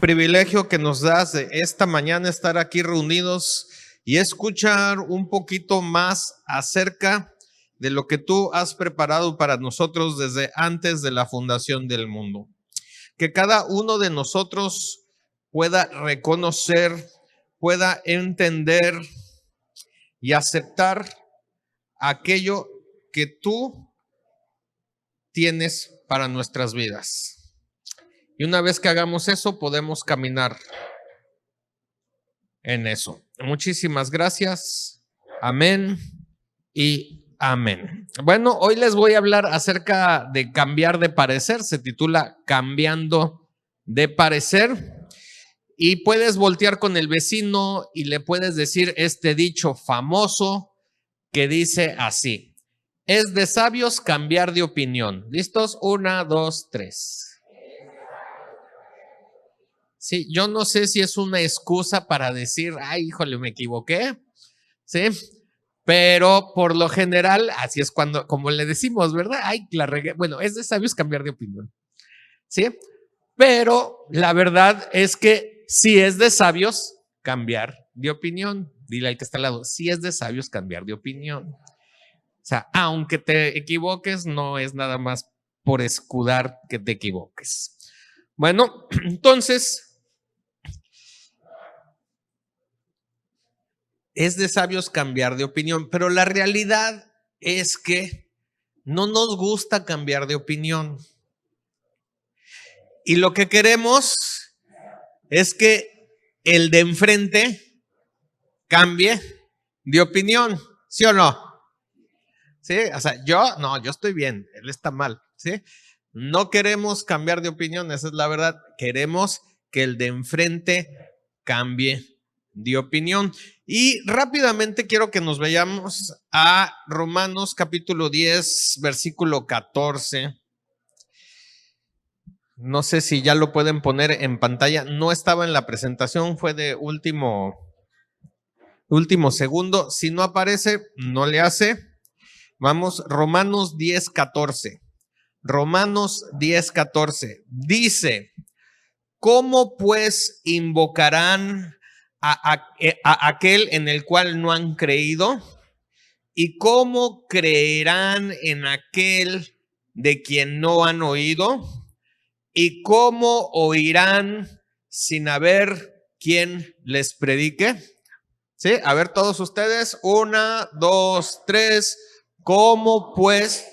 privilegio que nos das de esta mañana estar aquí reunidos y escuchar un poquito más acerca de lo que tú has preparado para nosotros desde antes de la fundación del mundo. Que cada uno de nosotros pueda reconocer, pueda entender y aceptar aquello que tú tienes para nuestras vidas. Y una vez que hagamos eso, podemos caminar en eso. Muchísimas gracias. Amén y amén. Bueno, hoy les voy a hablar acerca de cambiar de parecer. Se titula Cambiando de parecer. Y puedes voltear con el vecino y le puedes decir este dicho famoso que dice así: es de sabios cambiar de opinión. ¿Listos? 1, 2, 3. Sí, yo no sé si es una excusa para decir, ay, híjole, me equivoqué, ¿sí? Pero por lo general, así es como le decimos, ¿verdad? Ay, la regué. Bueno, es de sabios cambiar de opinión, ¿sí? Pero la verdad es que sí es de sabios cambiar de opinión. Dile al que está al lado, sí es de sabios cambiar de opinión. O sea, aunque te equivoques, no es nada más por escudar que te equivoques. Bueno, entonces, es de sabios cambiar de opinión, pero la realidad es que no nos gusta cambiar de opinión. Y lo que queremos es que el de enfrente cambie de opinión, ¿sí o no? Sí, o sea, yo estoy bien, él está mal, ¿sí? No queremos cambiar de opinión, esa es la verdad. Queremos que el de enfrente cambie de opinión. Y rápidamente quiero que nos vayamos a Romanos capítulo 10, versículo 14. No sé si ya lo pueden poner en pantalla. No estaba en la presentación, fue de último segundo. Si no aparece, no le hace. Vamos, Romanos 10, 14. Romanos 10, 14. Dice: ¿cómo pues invocarán a aquel en el cual no han creído? ¿Y cómo creerán en aquel de quien no han oído? ¿Y cómo oirán sin haber quien les predique? ¿Sí? A ver todos ustedes, 1, 2, 3. ¿Cómo pues?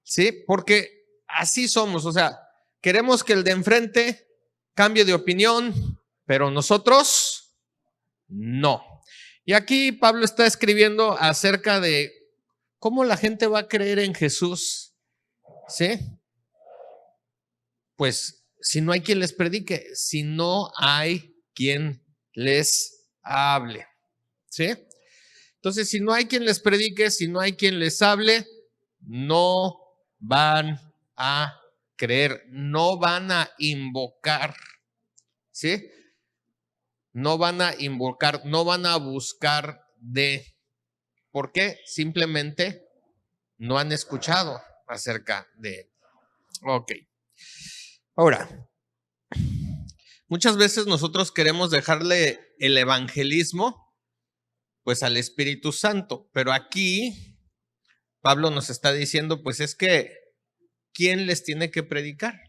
Sí, porque así somos, o sea, queremos que el de enfrente cambie de opinión, pero nosotros no. Y aquí Pablo está escribiendo acerca de cómo la gente va a creer en Jesús, ¿sí? Pues si no hay quien les predique, si no hay quien les hable, ¿sí? Entonces, si no hay quien les predique, si no hay quien les hable, no van a creer, no van a invocar, ¿sí? No van a invocar, no van a buscar de. ¿Por qué? Simplemente no han escuchado acerca de él. Ok. Ahora, muchas veces nosotros queremos dejarle el evangelismo pues al Espíritu Santo, pero aquí Pablo nos está diciendo pues es que ¿quién les tiene que predicar?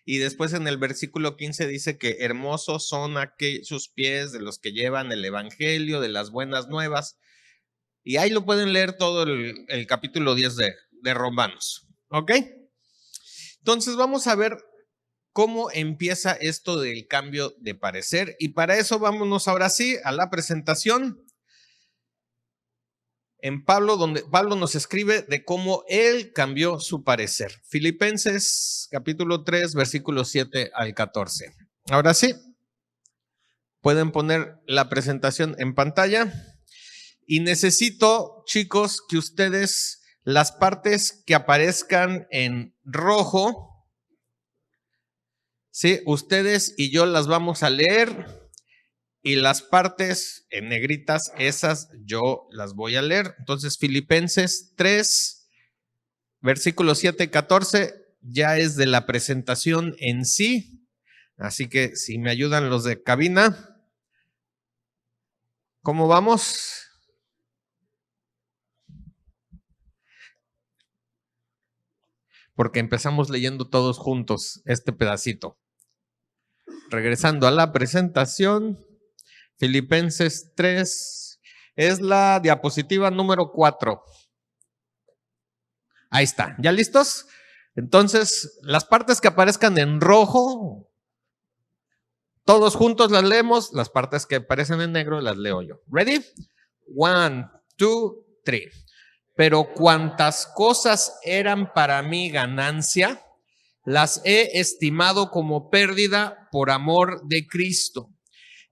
Y después en el versículo 15 dice que hermosos son sus pies de los que llevan el evangelio de las buenas nuevas. Y ahí lo pueden leer todo el capítulo 10 de Romanos. ¿Ok? Entonces vamos a ver cómo empieza esto del cambio de parecer. Y para eso vámonos ahora sí a la presentación en Pablo, donde Pablo nos escribe de cómo él cambió su parecer. Filipenses capítulo 3, versículos 7 al 14. Ahora sí, pueden poner la presentación en pantalla. Y necesito, chicos, que ustedes, las partes que aparezcan en rojo, ¿sí? Ustedes y yo las vamos a leer y las partes en negritas, esas yo las voy a leer. Entonces, Filipenses 3, versículos 7 y 14, ya es de la presentación en sí. Así que si me ayudan los de cabina, ¿cómo vamos? Porque empezamos leyendo todos juntos este pedacito. Regresando a la presentación, Filipenses 3, es la diapositiva número 4. Ahí está, ¿ya listos? Entonces, las partes que aparezcan en rojo, todos juntos las leemos, las partes que aparecen en negro las leo yo. ¿Ready? 1, 2, 3. Pero cuantas cosas eran para mí ganancia, las he estimado como pérdida por amor de Cristo.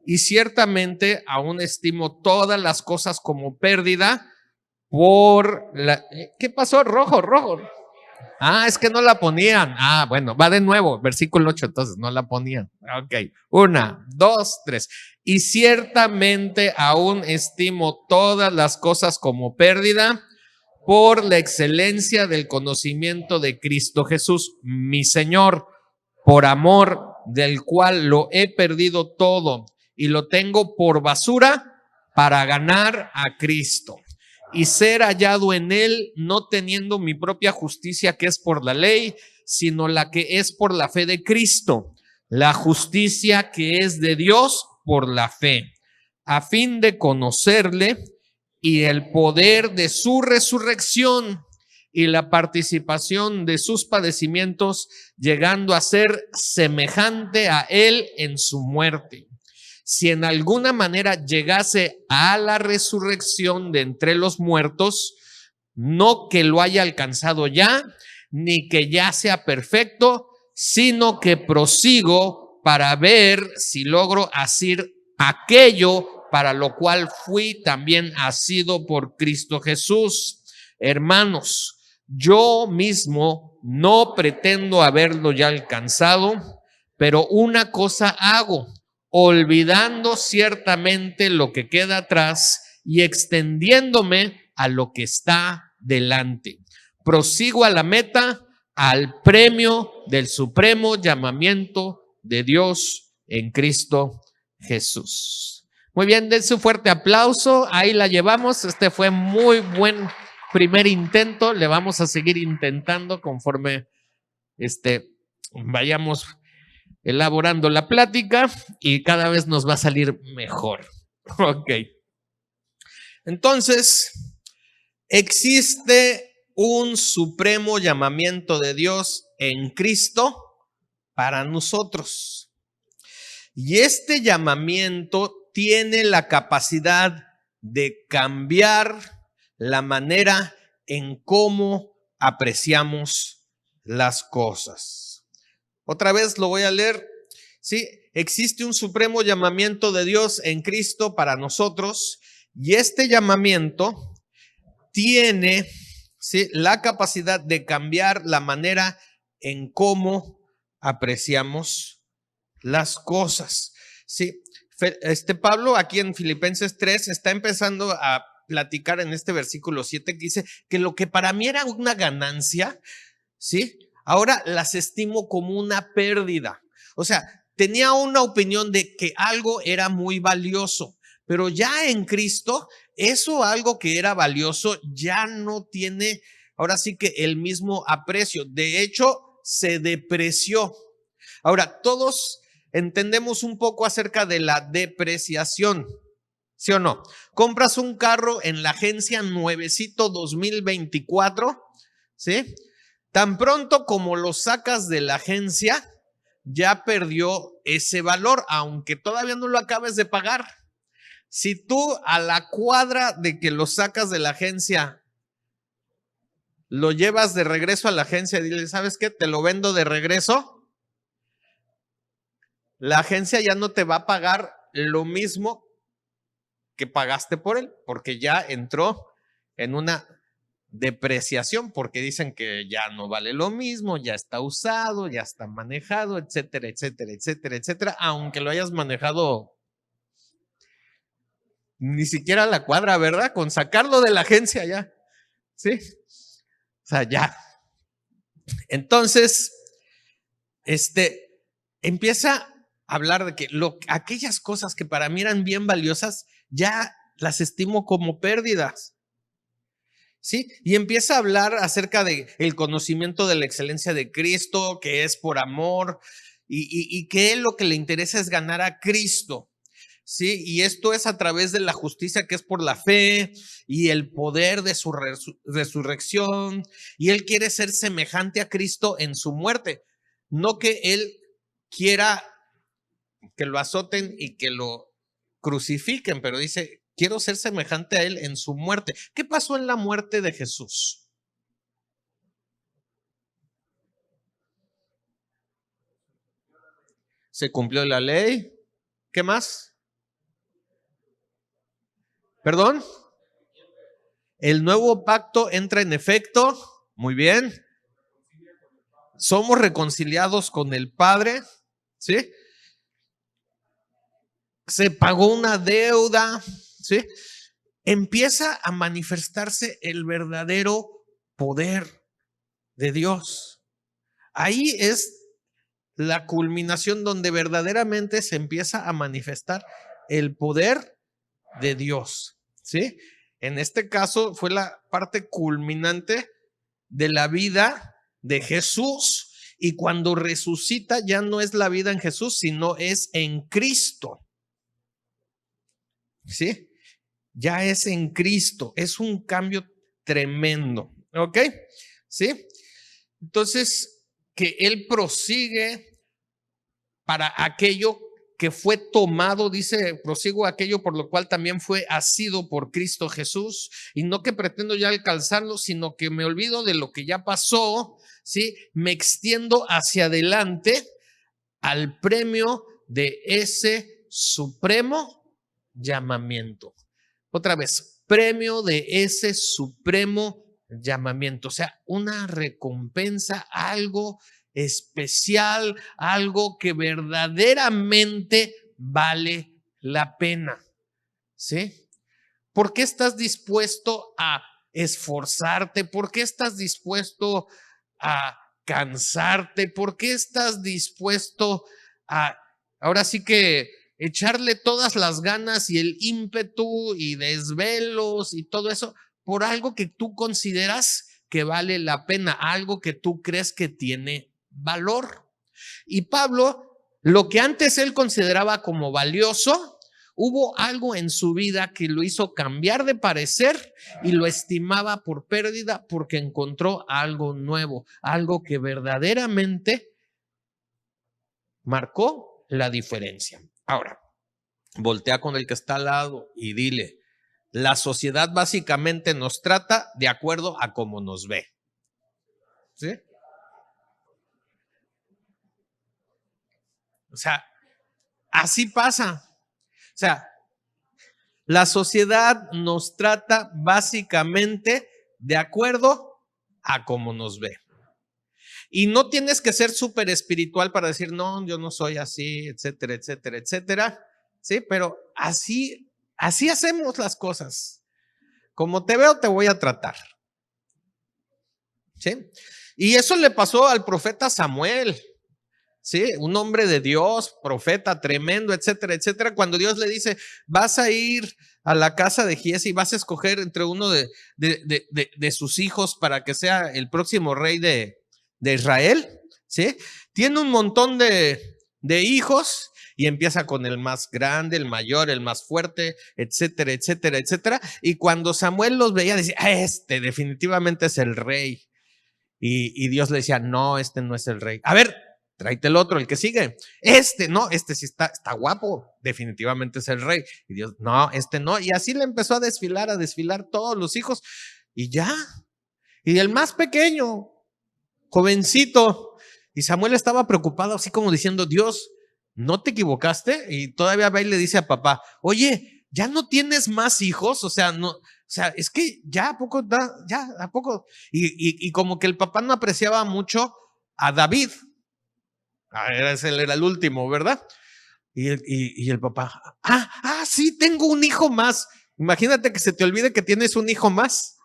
Y ciertamente aún estimo todas las cosas como pérdida por la... ¿Qué pasó? Rojo. Ah, es que no la ponían. Ah, bueno, va de nuevo, versículo 8, entonces no la ponían. Ok, 1, 2, 3. Y ciertamente aún estimo todas las cosas como pérdida por la excelencia del conocimiento de Cristo Jesús, mi Señor, por amor del cual lo he perdido todo y lo tengo por basura para ganar a Cristo y ser hallado en él, no teniendo mi propia justicia que es por la ley, sino la que es por la fe de Cristo, la justicia que es de Dios por la fe, a fin de conocerle y el poder de su resurrección y la participación de sus padecimientos, llegando a ser semejante a él en su muerte. Si en alguna manera llegase a la resurrección de entre los muertos, no que lo haya alcanzado ya, ni que ya sea perfecto, sino que prosigo para ver si logro hacer aquello para lo cual fui también asido por Cristo Jesús. Hermanos, yo mismo no pretendo haberlo ya alcanzado, pero una cosa hago, olvidando ciertamente lo que queda atrás y extendiéndome a lo que está delante. Prosigo a la meta, al premio del supremo llamamiento de Dios en Cristo Jesús. Muy bien, den su fuerte aplauso. Ahí la llevamos. Este fue muy buen primer intento. Le vamos a seguir intentando conforme vayamos elaborando la plática y cada vez nos va a salir mejor. Ok. Entonces, existe un supremo llamamiento de Dios en Cristo para nosotros. Y este llamamiento tiene la capacidad de cambiar la manera en cómo apreciamos las cosas. Otra vez lo voy a leer. Sí, existe un supremo llamamiento de Dios en Cristo para nosotros y este llamamiento tiene, ¿sí?, la capacidad de cambiar la manera en cómo apreciamos las cosas. Sí, Pablo aquí en Filipenses 3 está empezando a platicar en este versículo 7 que dice que lo que para mí era una ganancia, ¿sí?, ahora las estimo como una pérdida. O sea, tenía una opinión de que algo era muy valioso, pero ya en Cristo, eso algo que era valioso ya no tiene, ahora sí que el mismo aprecio. De hecho, se depreció. Ahora, todos entendemos un poco acerca de la depreciación, ¿sí o no? Compras un carro en la agencia nuevecito 2024, ¿sí? Tan pronto como lo sacas de la agencia, ya perdió ese valor, aunque todavía no lo acabes de pagar. Si tú a la cuadra de que lo sacas de la agencia, lo llevas de regreso a la agencia y dile, ¿sabes qué? Te lo vendo de regreso. La agencia ya no te va a pagar lo mismo que pagaste por él, porque ya entró en una depreciación, porque dicen que ya no vale lo mismo, ya está usado, ya está manejado, etcétera, etcétera, etcétera, etcétera, aunque lo hayas manejado ni siquiera la cuadra, ¿verdad? Con sacarlo de la agencia ya, ¿sí? O sea, ya. Entonces, empieza a hablar de que aquellas cosas que para mí eran bien valiosas, ya las estimo como pérdidas. ¿Sí? Y empieza a hablar acerca de el conocimiento de la excelencia de Cristo, que es por amor, y que él lo que le interesa es ganar a Cristo. ¿Sí? Y esto es a través de la justicia que es por la fe y el poder de su resurrección. Y él quiere ser semejante a Cristo en su muerte. No que él quiera que lo azoten y que lo crucifiquen, pero dice, quiero ser semejante a él en su muerte. ¿Qué pasó en la muerte de Jesús? Se cumplió la ley. ¿Qué más? ¿Perdón? El nuevo pacto entra en efecto. Muy bien. Somos reconciliados con el Padre. ¿Sí? Se pagó una deuda. ¿Sí? Empieza a manifestarse el verdadero poder de Dios. Ahí es la culminación donde verdaderamente se empieza a manifestar el poder de Dios, ¿sí? En este caso fue la parte culminante de la vida de Jesús, y cuando resucita ya no es la vida en Jesús, sino es en Cristo, ¿sí? Ya es en Cristo, es un cambio tremendo, ¿ok? ¿Sí? Entonces, que Él prosigue para aquello que fue tomado, dice, prosigo aquello por lo cual también fue asido por Cristo Jesús, y no que pretendo ya alcanzarlo, sino que me olvido de lo que ya pasó, ¿sí? Me extiendo hacia adelante al premio de ese supremo llamamiento. Otra vez, premio de ese supremo llamamiento, o sea, una recompensa, algo especial, algo que verdaderamente vale la pena, ¿sí? ¿Por qué estás dispuesto a esforzarte? ¿Por qué estás dispuesto a cansarte? ¿Por qué estás dispuesto a, ahora sí que echarle todas las ganas y el ímpetu y desvelos y todo eso por algo que tú consideras que vale la pena, algo que tú crees que tiene valor? Y Pablo, lo que antes él consideraba como valioso, hubo algo en su vida que lo hizo cambiar de parecer y lo estimaba por pérdida porque encontró algo nuevo, algo que verdaderamente marcó la diferencia. Ahora, voltea con el que está al lado y dile, la sociedad básicamente nos trata de acuerdo a cómo nos ve. ¿Sí? O sea, así pasa. O sea, la sociedad nos trata básicamente de acuerdo a cómo nos ve. Y no tienes que ser súper espiritual para decir, no, yo no soy así, etcétera, etcétera, etcétera. Sí, pero así hacemos las cosas. Como te veo, te voy a tratar. ¿Sí? Y eso le pasó al profeta Samuel. Sí, un hombre de Dios, profeta tremendo, etcétera, etcétera. Cuando Dios le dice, vas a ir a la casa de Giesi y vas a escoger entre uno de sus hijos para que sea el próximo rey de Israel, ¿sí? Tiene un montón de hijos y empieza con el más grande, el mayor, el más fuerte, etcétera, etcétera, etcétera. Y cuando Samuel los veía, decía, definitivamente es el rey. Y Dios le decía, no, no es el rey. A ver, tráete el otro, el que sigue. No, sí está guapo, definitivamente es el rey. Y Dios, no, no. Y así le empezó a desfilar todos los hijos. Y ya. Y el más pequeño, jovencito. Y Samuel estaba preocupado, así como diciendo, Dios, ¿no te equivocaste? Y todavía va y le dice a papá, oye, ¿ya no tienes más hijos? O sea, no. O sea, es que ya a poco, ya a poco. Y como que el papá no apreciaba mucho a David. Él era el último, ¿verdad? Y el papá, sí, tengo un hijo más. Imagínate que se te olvide que tienes un hijo más.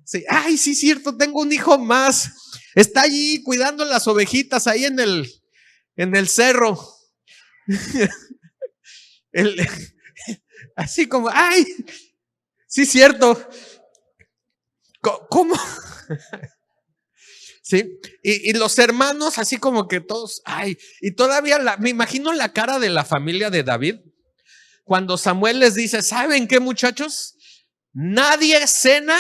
Sí, sí, cierto, tengo un hijo más. Está allí cuidando las ovejitas ahí en el cerro. Así como, sí, cierto. ¿Cómo? Sí, y los hermanos así como que todos, y todavía me imagino la cara de la familia de David cuando Samuel les dice, ¿saben qué, muchachos? Nadie cena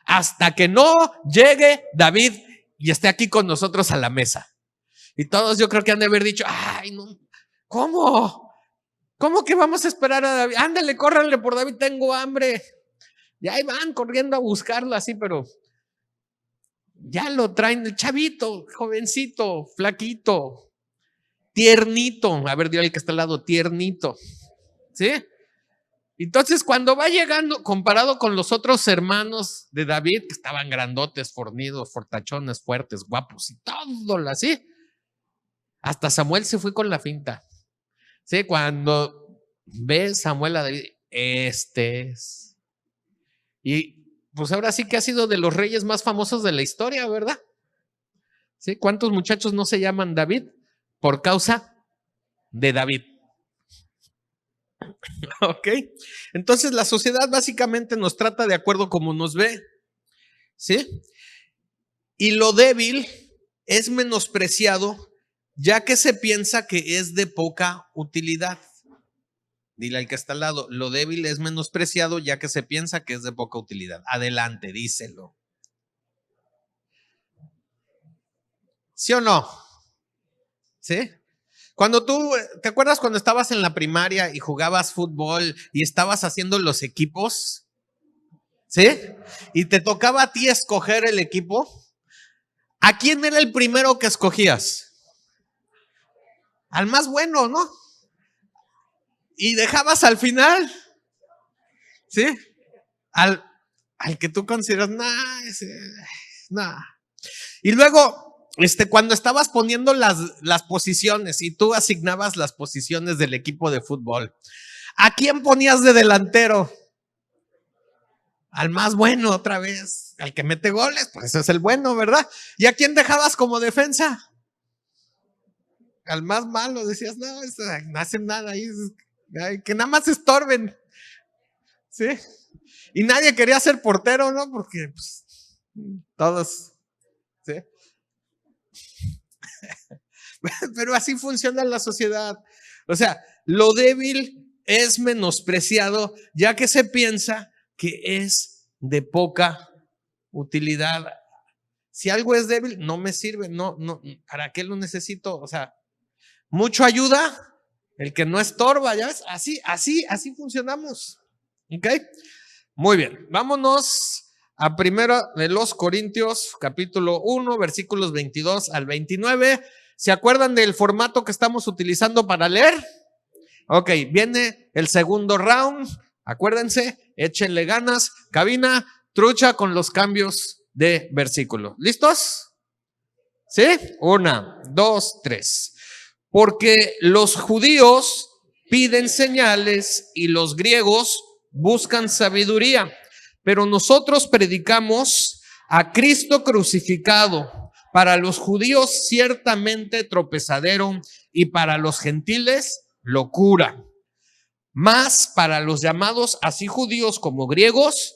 hasta que no llegue David y esté aquí con nosotros a la mesa. Y todos yo creo que han de haber dicho, no, ¿cómo? ¿Cómo que vamos a esperar a David? Ándale, córranle por David, tengo hambre. Y ahí van corriendo a buscarlo así, pero ya lo traen, el chavito, jovencito, flaquito, tiernito. A ver, dile al que está al lado, tiernito. ¿Sí? Entonces, cuando va llegando, comparado con los otros hermanos de David, que estaban grandotes, fornidos, fortachones, fuertes, guapos y todo así, hasta Samuel se fue con la finta. ¿Sí? Cuando ve Samuel a David, este es. Y pues ahora sí que ha sido de los reyes más famosos de la historia, ¿verdad? ¿Sí? ¿Cuántos muchachos no se llaman David? Por causa de David. ¿Ok? Entonces la sociedad básicamente nos trata de acuerdo como nos ve. ¿Sí? Y lo débil es menospreciado ya que se piensa que es de poca utilidad. Dile al que está al lado, lo débil es menospreciado ya que se piensa que es de poca utilidad. Adelante, díselo. ¿Sí o no? ¿Sí? Cuando ¿te acuerdas cuando estabas en la primaria y jugabas fútbol y estabas haciendo los equipos? ¿Sí? Y te tocaba a ti escoger el equipo. ¿A quién era el primero que escogías? Al más bueno, ¿no? Y dejabas al final, ¿sí? Al que tú consideras, nah. Y luego, cuando estabas poniendo las posiciones y tú asignabas las posiciones del equipo de fútbol, ¿a quién ponías de delantero? Al más bueno otra vez, al que mete goles, pues ese es el bueno, ¿verdad? ¿Y a quién dejabas como defensa? Al más malo, decías, no hacen nada ahí, que nada más estorben, ¿sí? Y nadie quería ser portero, ¿no? Porque pues, todos, ¿sí? Pero así funciona la sociedad. O sea, lo débil es menospreciado ya que se piensa que es de poca utilidad. Si algo es débil, no me sirve, no, ¿para qué lo necesito? O sea, mucho ayuda, el que no estorba, ¿ya ves? Así funcionamos. ¿Ok? Muy bien, vámonos a primero de los Corintios, capítulo 1, versículos 22 al 29. ¿Se acuerdan del formato que estamos utilizando para leer? Ok, viene el segundo round. Acuérdense, échenle ganas. Cabina, trucha con los cambios de versículo. ¿Listos? ¿Sí? 1, 2, 3. Porque los judíos piden señales y los griegos buscan sabiduría, pero nosotros predicamos a Cristo crucificado, para los judíos ciertamente tropezadero y para los gentiles locura, mas para los llamados así judíos como griegos,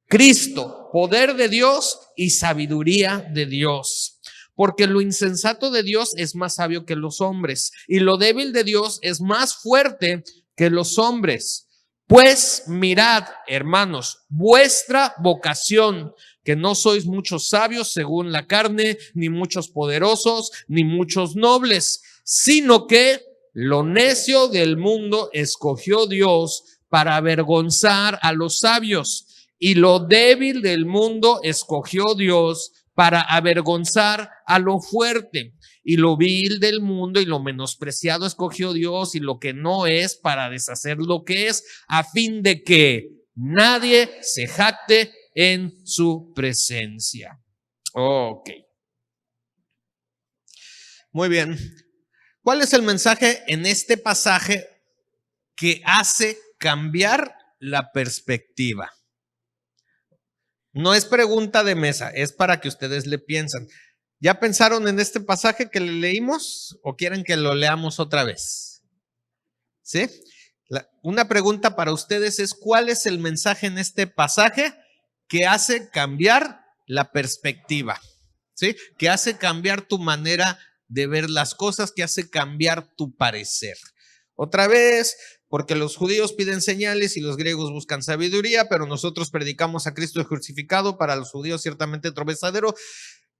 Cristo, poder de Dios y sabiduría de Dios. Porque lo insensato de Dios es más sabio que los hombres, y lo débil de Dios es más fuerte que los hombres. Pues mirad, hermanos, vuestra vocación, que no sois muchos sabios según la carne, ni muchos poderosos, ni muchos nobles, sino que lo necio del mundo escogió Dios para avergonzar a los sabios, y lo débil del mundo escogió Dios para avergonzar a lo fuerte, y lo vil del mundo y lo menospreciado escogió Dios, y lo que no es para deshacer lo que es, a fin de que nadie se jacte en su presencia. Ok. Muy bien. ¿Cuál es el mensaje en este pasaje que hace cambiar la perspectiva? No es pregunta de mesa, es para que ustedes le piensen. ¿Ya pensaron en este pasaje que le leímos o quieren que lo leamos otra vez? ¿Sí? Una pregunta para ustedes es: ¿cuál es el mensaje en este pasaje que hace cambiar la perspectiva? ¿Sí? Que hace cambiar tu manera de ver las cosas, que hace cambiar tu parecer. Otra vez, porque los judíos piden señales y los griegos buscan sabiduría, pero nosotros predicamos a Cristo crucificado, para los judíos ciertamente tropezadero,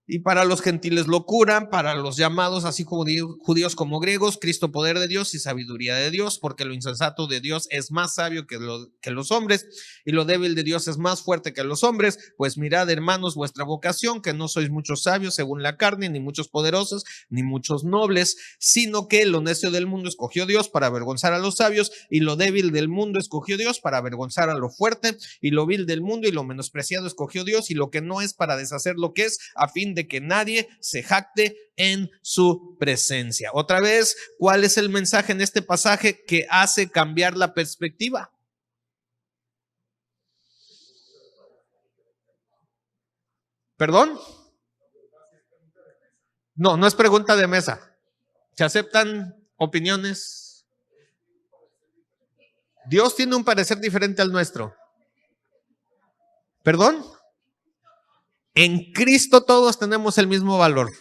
y para los gentiles locura, para los llamados, así como judíos como griegos, Cristo poder de Dios y sabiduría de Dios, porque lo insensato de Dios es más sabio que los hombres, y lo débil de Dios es más fuerte que los hombres. Pues mirad, hermanos, vuestra vocación, que no sois muchos sabios según la carne, ni muchos poderosos, ni muchos nobles, sino que lo necio del mundo escogió Dios para avergonzar a los sabios, y lo débil del mundo escogió Dios para avergonzar a lo fuerte, y lo vil del mundo y lo menospreciado escogió Dios, y lo que no es, para deshacer lo que es, a fin de que nadie se jacte en su presencia. Otra vez, ¿cuál es el mensaje en este pasaje que hace cambiar la perspectiva? ¿Perdón? No, no es pregunta de mesa. ¿Se aceptan opiniones? Dios tiene un parecer diferente al nuestro. ¿Perdón? En Cristo todos tenemos el mismo valor.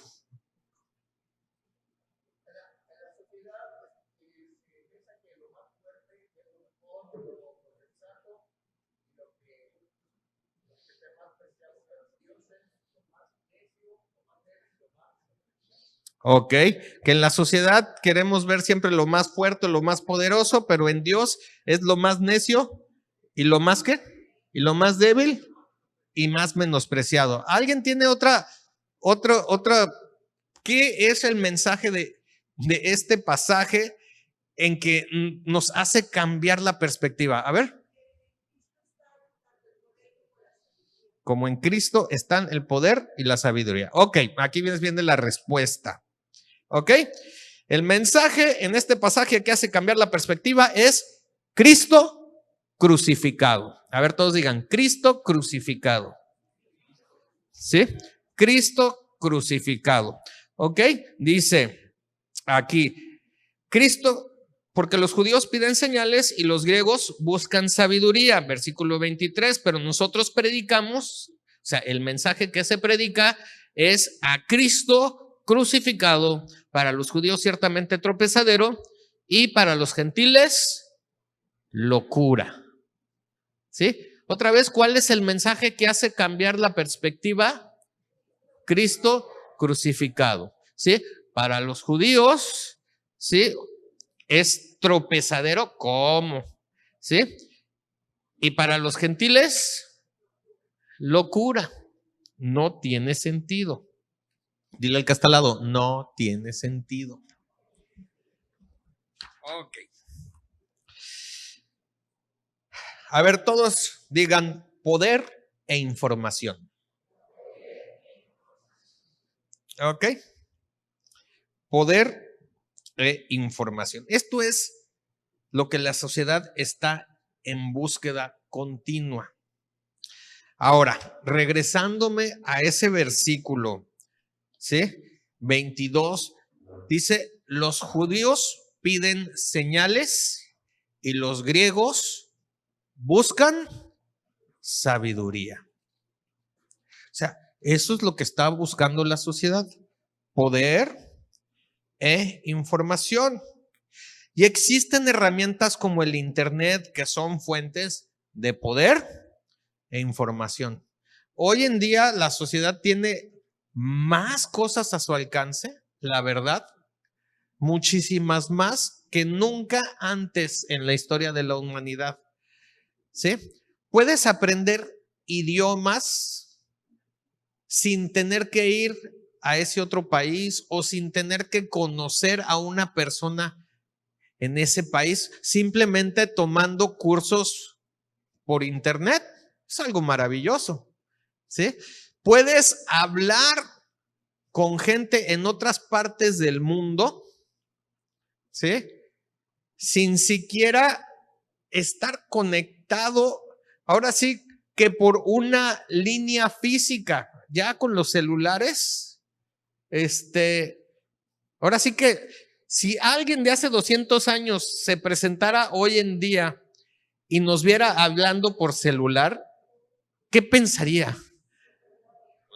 Ok, que en la sociedad queremos ver siempre lo más fuerte, lo más poderoso, pero en Dios es lo más necio y lo más ¿qué? Y lo más débil y más menospreciado. ¿Alguien tiene otra? ¿Qué es el mensaje de este pasaje en que nos hace cambiar la perspectiva? A ver. Como en Cristo están el poder y la sabiduría. Ok, aquí viene la respuesta. Ok, el mensaje en este pasaje que hace cambiar la perspectiva es Cristo crucificado. A ver, todos digan, Cristo crucificado. ¿Sí? Cristo crucificado. Ok, dice aquí, Cristo, porque los judíos piden señales y los griegos buscan sabiduría, versículo 23, pero nosotros predicamos, o sea, el mensaje que se predica es a Cristo crucificado, para los judíos ciertamente tropezadero y para los gentiles locura. ¿Sí? Otra vez, ¿cuál es el mensaje que hace cambiar la perspectiva? Cristo crucificado. ¿Sí? Para los judíos, ¿sí? Es tropezadero, ¿cómo? ¿Sí? Y para los gentiles, locura. No tiene sentido. Dile al que está al lado, no tiene sentido. Ok. A ver, todos digan poder e información. Ok. Poder e información. Esto es lo que la sociedad está en búsqueda continua. Ahora, regresándome a ese versículo, ¿sí? 22, dice, los judíos piden señales y los griegos buscan sabiduría. O sea, eso es lo que está buscando la sociedad, poder e información. Y existen herramientas como el Internet que son fuentes de poder e información. Hoy en día la sociedad tiene más cosas a su alcance, la verdad, muchísimas más que nunca antes en la historia de la humanidad. ¿Sí? Puedes aprender idiomas sin tener que ir a ese otro país o sin tener que conocer a una persona en ese país, simplemente tomando cursos por internet. Es algo maravilloso, ¿sí? Puedes hablar con gente en otras partes del mundo ¿sí? Sin siquiera estar conectado, ahora sí que por una línea física, ya con los celulares, ahora sí que si alguien de hace 200 años se presentara hoy en día y nos viera hablando por celular, ¿qué pensaría?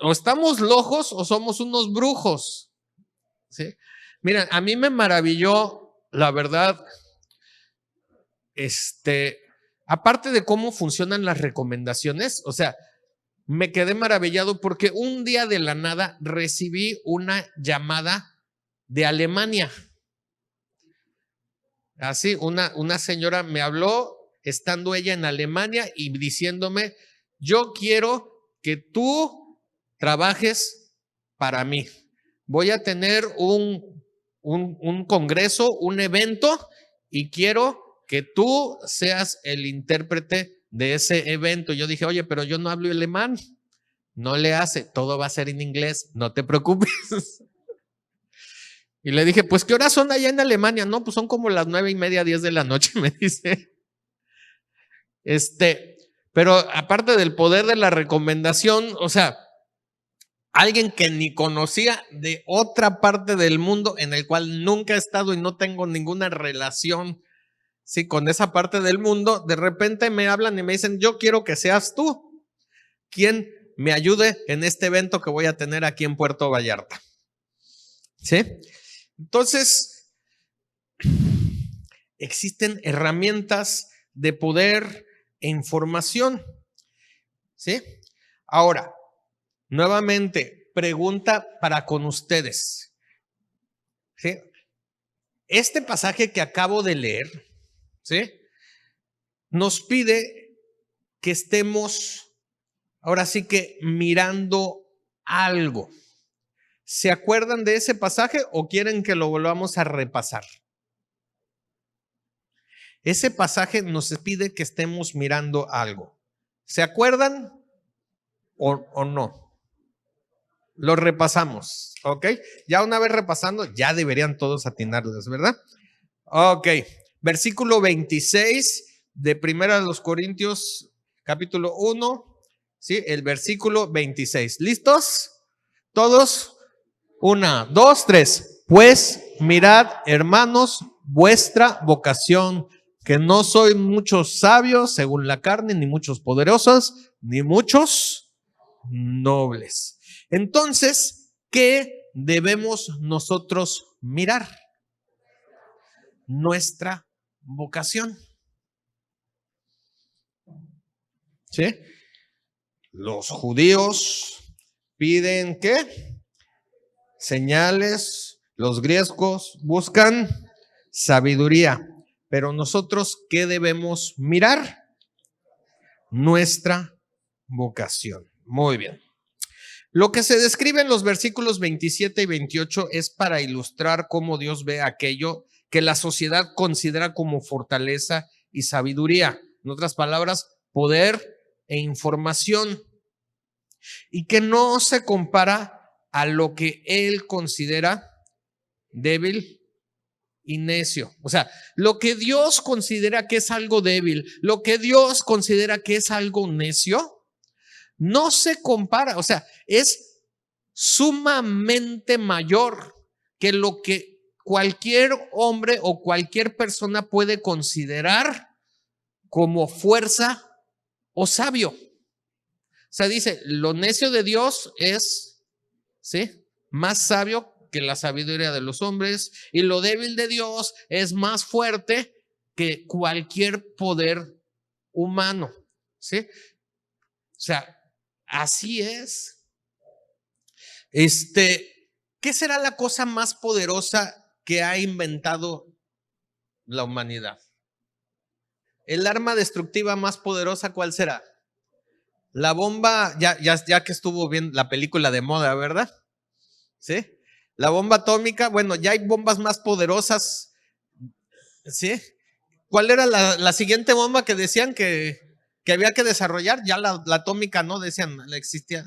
O estamos locos o somos unos brujos, ¿sí? Mira, a mí me maravilló, la verdad, aparte de cómo funcionan las recomendaciones, o sea, me quedé maravillado porque un día de la nada recibí una llamada de Alemania. Así, una señora me habló estando ella en Alemania y diciéndome, yo quiero que tú trabajes para mí. Voy a tener un congreso, un evento, y quiero que tú seas el intérprete de ese evento. Yo dije, oye, pero yo no hablo alemán. No le hace, todo va a ser en inglés, no te preocupes. Y le dije, pues, ¿qué horas son allá en Alemania? No, pues son como las 9:30, 10 de la noche, me dice. Pero aparte del poder de la recomendación, o sea, alguien que ni conocía de otra parte del mundo en el cual nunca he estado y no tengo ninguna relación, sí, con esa parte del mundo, de repente me hablan y me dicen, yo quiero que seas tú quien me ayude en este evento que voy a tener aquí en Puerto Vallarta. ¿Sí? Entonces, existen herramientas de poder e información. ¿Sí? Ahora, nuevamente, pregunta para con ustedes. ¿Sí? Este pasaje que acabo de leer, ¿sí? Nos pide que estemos, ahora sí que mirando algo. ¿Se acuerdan de ese pasaje o quieren que lo volvamos a repasar? Ese pasaje nos pide que estemos mirando algo. ¿Se acuerdan o no? Lo repasamos, ¿ok? Ya una vez repasando, ya deberían todos atinarles, ¿verdad? Ok, versículo 26 de 1 Corintios, capítulo 1, ¿sí? El versículo 26. ¿Listos? ¿Todos? 1, 2, 3. Pues mirad, hermanos, vuestra vocación, que no soy muchos sabios según la carne, ni muchos poderosos, ni muchos nobles. Entonces, ¿qué debemos nosotros mirar? Nuestra vocación. ¿Sí? Los judíos piden ¿qué? Señales. Los griegos buscan sabiduría. Pero nosotros, ¿qué debemos mirar? Nuestra vocación. Muy bien. Lo que se describe en los versículos 27 y 28 es para ilustrar cómo Dios ve aquello que la sociedad considera como fortaleza y sabiduría. En otras palabras, poder e información. Y que no se compara a lo que Él considera débil y necio. O sea, lo que Dios considera que es algo débil, lo que Dios considera que es algo necio, no se compara. O sea, es sumamente mayor que lo que cualquier hombre o cualquier persona puede considerar como fuerza o sabio. O sea, dice, lo necio de Dios es, ¿sí?, más sabio que la sabiduría de los hombres, y lo débil de Dios es más fuerte que cualquier poder humano, ¿sí? O sea, así es. ¿Qué será la cosa más poderosa que ha inventado la humanidad? ¿El arma destructiva más poderosa cuál será? La bomba, ya que estuvo bien la película de moda, ¿verdad? ¿Sí? La bomba atómica, bueno, ya hay bombas más poderosas, ¿sí? ¿Cuál era la siguiente bomba que decían que había que desarrollar? Ya la atómica no, decían, la existía.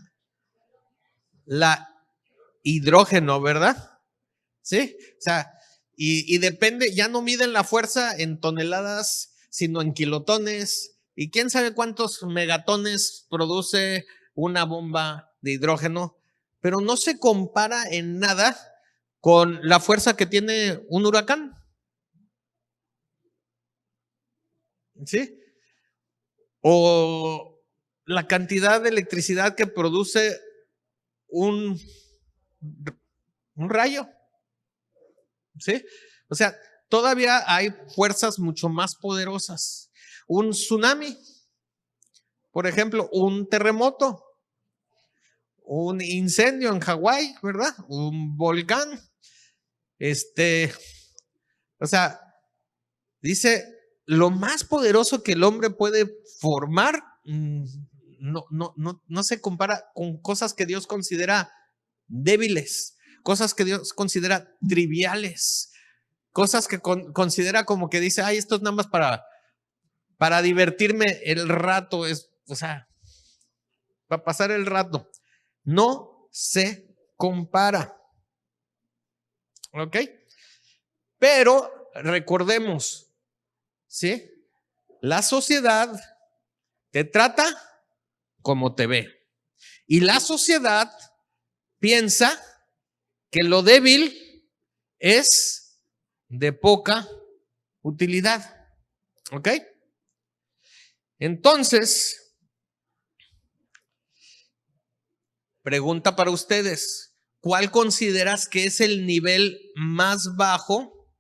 La hidrógeno, ¿verdad? ¿Sí? O sea, y depende, ya no miden la fuerza en toneladas, sino en kilotones. Y quién sabe cuántos megatones produce una bomba de hidrógeno, pero no se compara en nada con la fuerza que tiene un huracán. ¿Sí? O la cantidad de electricidad que produce un rayo. ¿Sí? O sea, todavía hay fuerzas mucho más poderosas. Un tsunami, por ejemplo, un terremoto, un incendio en Hawái, ¿verdad? Un volcán. O sea, dice, lo más poderoso que el hombre puede formar no se compara con cosas que Dios considera débiles, cosas que Dios considera triviales, cosas que considera como que dice, ay, esto es nada más para divertirme el rato, o sea, para pasar el rato. No se compara. ¿Ok? Pero recordemos, ¿sí? La sociedad te trata como te ve. Y la sociedad piensa que lo débil es de poca utilidad. ¿Ok? Entonces, pregunta para ustedes, ¿cuál consideras que es el nivel más bajo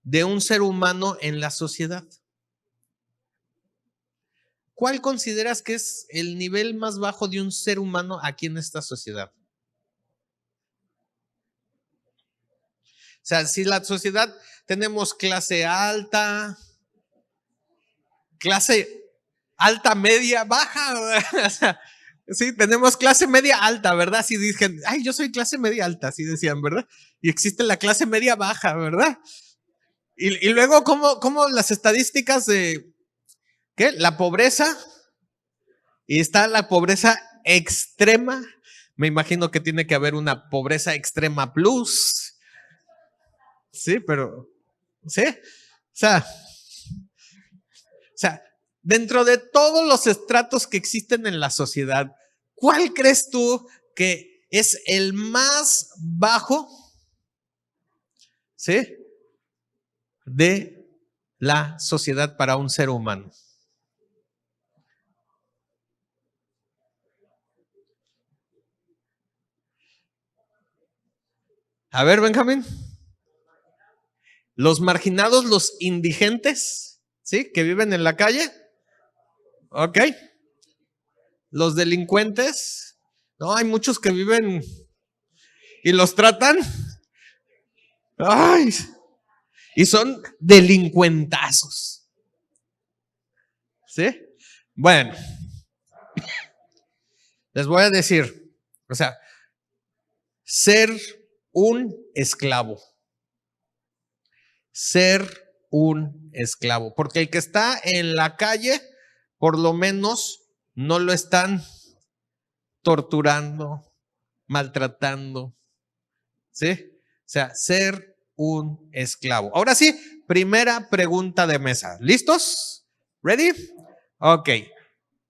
de un ser humano en la sociedad? ¿Cuál consideras que es el nivel más bajo de un ser humano aquí en esta sociedad? O sea, si la sociedad tenemos clase alta media, baja, o sea, sí, tenemos clase media alta, ¿verdad? Si dicen, ay, yo soy clase media alta, así decían, ¿verdad? Y existe la clase media baja, ¿verdad? Y luego, ¿cómo las estadísticas de, ¿qué? La pobreza, y está la pobreza extrema. Me imagino que tiene que haber una pobreza extrema plus. Sí, pero, ¿sí? O sea, dentro de todos los estratos que existen en la sociedad, ¿cuál crees tú que es el más bajo, ¿sí? De la sociedad para un ser humano? A ver, Benjamín. Los marginados, los indigentes, ¿sí? Que viven en la calle. Ok. Los delincuentes. No, hay muchos que viven y los tratan. Ay, y son delincuentazos. ¿Sí? Bueno, les voy a decir, o sea, ser un esclavo. Ser un esclavo. Porque el que está en la calle, por lo menos no lo están torturando, maltratando. ¿Sí? O sea, ser un esclavo. Ahora sí, primera pregunta de mesa. ¿Listos? ¿Ready? Ok.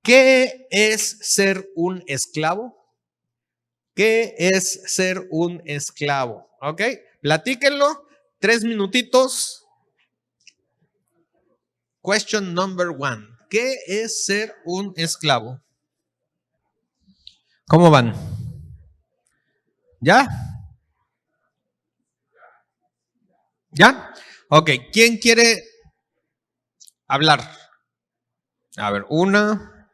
¿Qué es ser un esclavo? ¿Qué es ser un esclavo? Ok, platíquenlo. 3 minutitos. Question number 1. ¿Qué es ser un esclavo? ¿Cómo van? ¿Ya? ¿Ya? Ok, ¿quién quiere hablar? A ver, 1,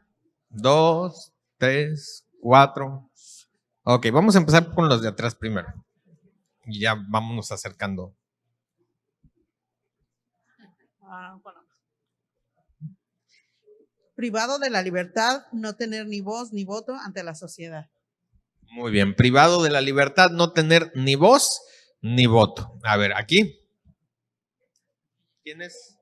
2, 3, 4. Ok, vamos a empezar con los de atrás primero. Y ya vámonos acercando. Bueno. Privado de la libertad, no tener ni voz ni voto ante la sociedad. Muy bien, privado de la libertad, no tener ni voz ni voto. A ver, aquí. ¿Quién es?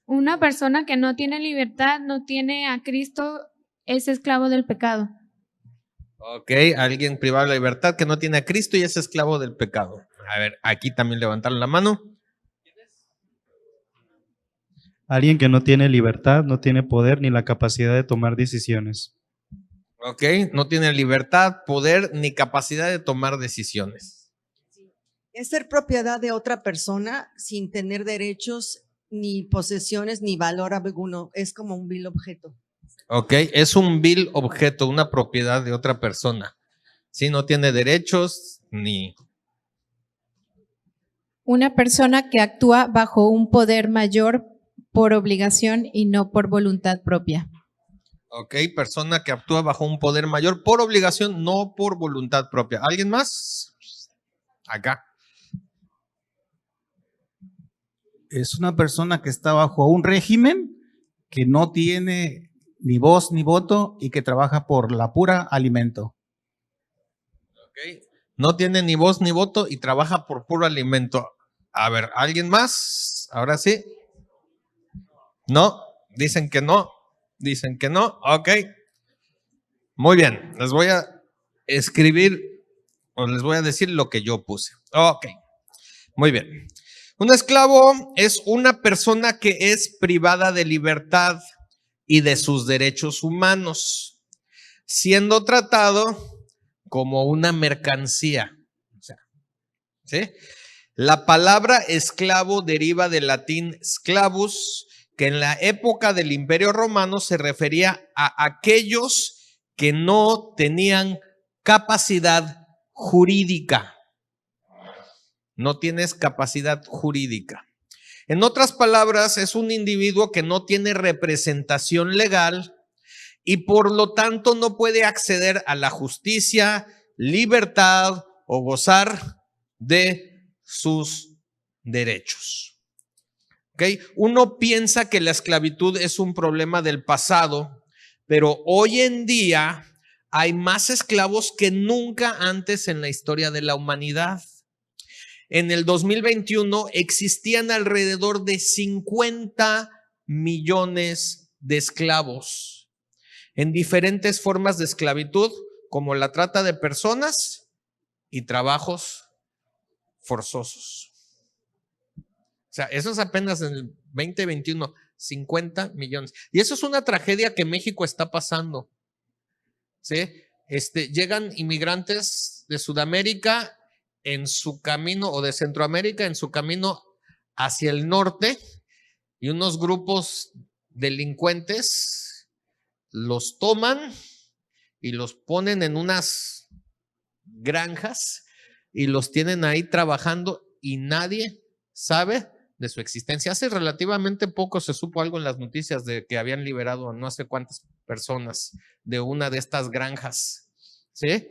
Una persona que no tiene libertad no tiene a Cristo Es esclavo del pecado. Ok, alguien privado de la libertad que no tiene a Cristo y es esclavo del pecado. A ver, aquí también levantaron la mano. Alguien que no tiene libertad, no tiene poder ni la capacidad de tomar decisiones. Ok, no tiene libertad, poder ni capacidad de tomar decisiones. Es ser propiedad de otra persona sin tener derechos, ni posesiones, ni valor alguno. Es como un vil objeto. Ok, es un vil objeto, una propiedad de otra persona. Sí, no tiene derechos ni... Una persona que actúa bajo un poder mayor por obligación y no por voluntad propia. Ok, persona que actúa bajo un poder mayor por obligación, no por voluntad propia. ¿Alguien más? Acá. Es una persona que está bajo un régimen que no tiene ni voz ni voto y que trabaja por la pura alimento. Ok, no tiene ni voz ni voto y trabaja por puro alimento. A ver, ¿alguien más? Ahora sí. No, dicen que no. Dicen que no. Ok. Muy bien, les voy a escribir o les voy a decir lo que yo puse. Ok, muy bien. Un esclavo es una persona que es privada de libertad y de sus derechos humanos, siendo tratado como una mercancía. O sea, ¿sí? La palabra esclavo deriva del latín sclavus, que en la época del Imperio Romano se refería a aquellos que no tenían capacidad jurídica. No tienes capacidad jurídica. En otras palabras, es un individuo que no tiene representación legal y por lo tanto no puede acceder a la justicia, libertad o gozar de sus derechos. ¿Okay? Uno piensa que la esclavitud es un problema del pasado, pero hoy en día hay más esclavos que nunca antes en la historia de la humanidad. En el 2021 existían alrededor de 50 millones de esclavos en diferentes formas de esclavitud, como la trata de personas y trabajos forzosos. O sea, eso es apenas en el 2021, 50 millones. Y eso es una tragedia que México está pasando. ¿Sí? Llegan inmigrantes de Sudamérica en su camino, o de Centroamérica en su camino hacia el norte, y unos grupos delincuentes los toman y los ponen en unas granjas y los tienen ahí trabajando y nadie sabe de su existencia. Hace relativamente poco se supo algo en las noticias de que habían liberado a no sé cuántas personas de una de estas granjas, ¿sí?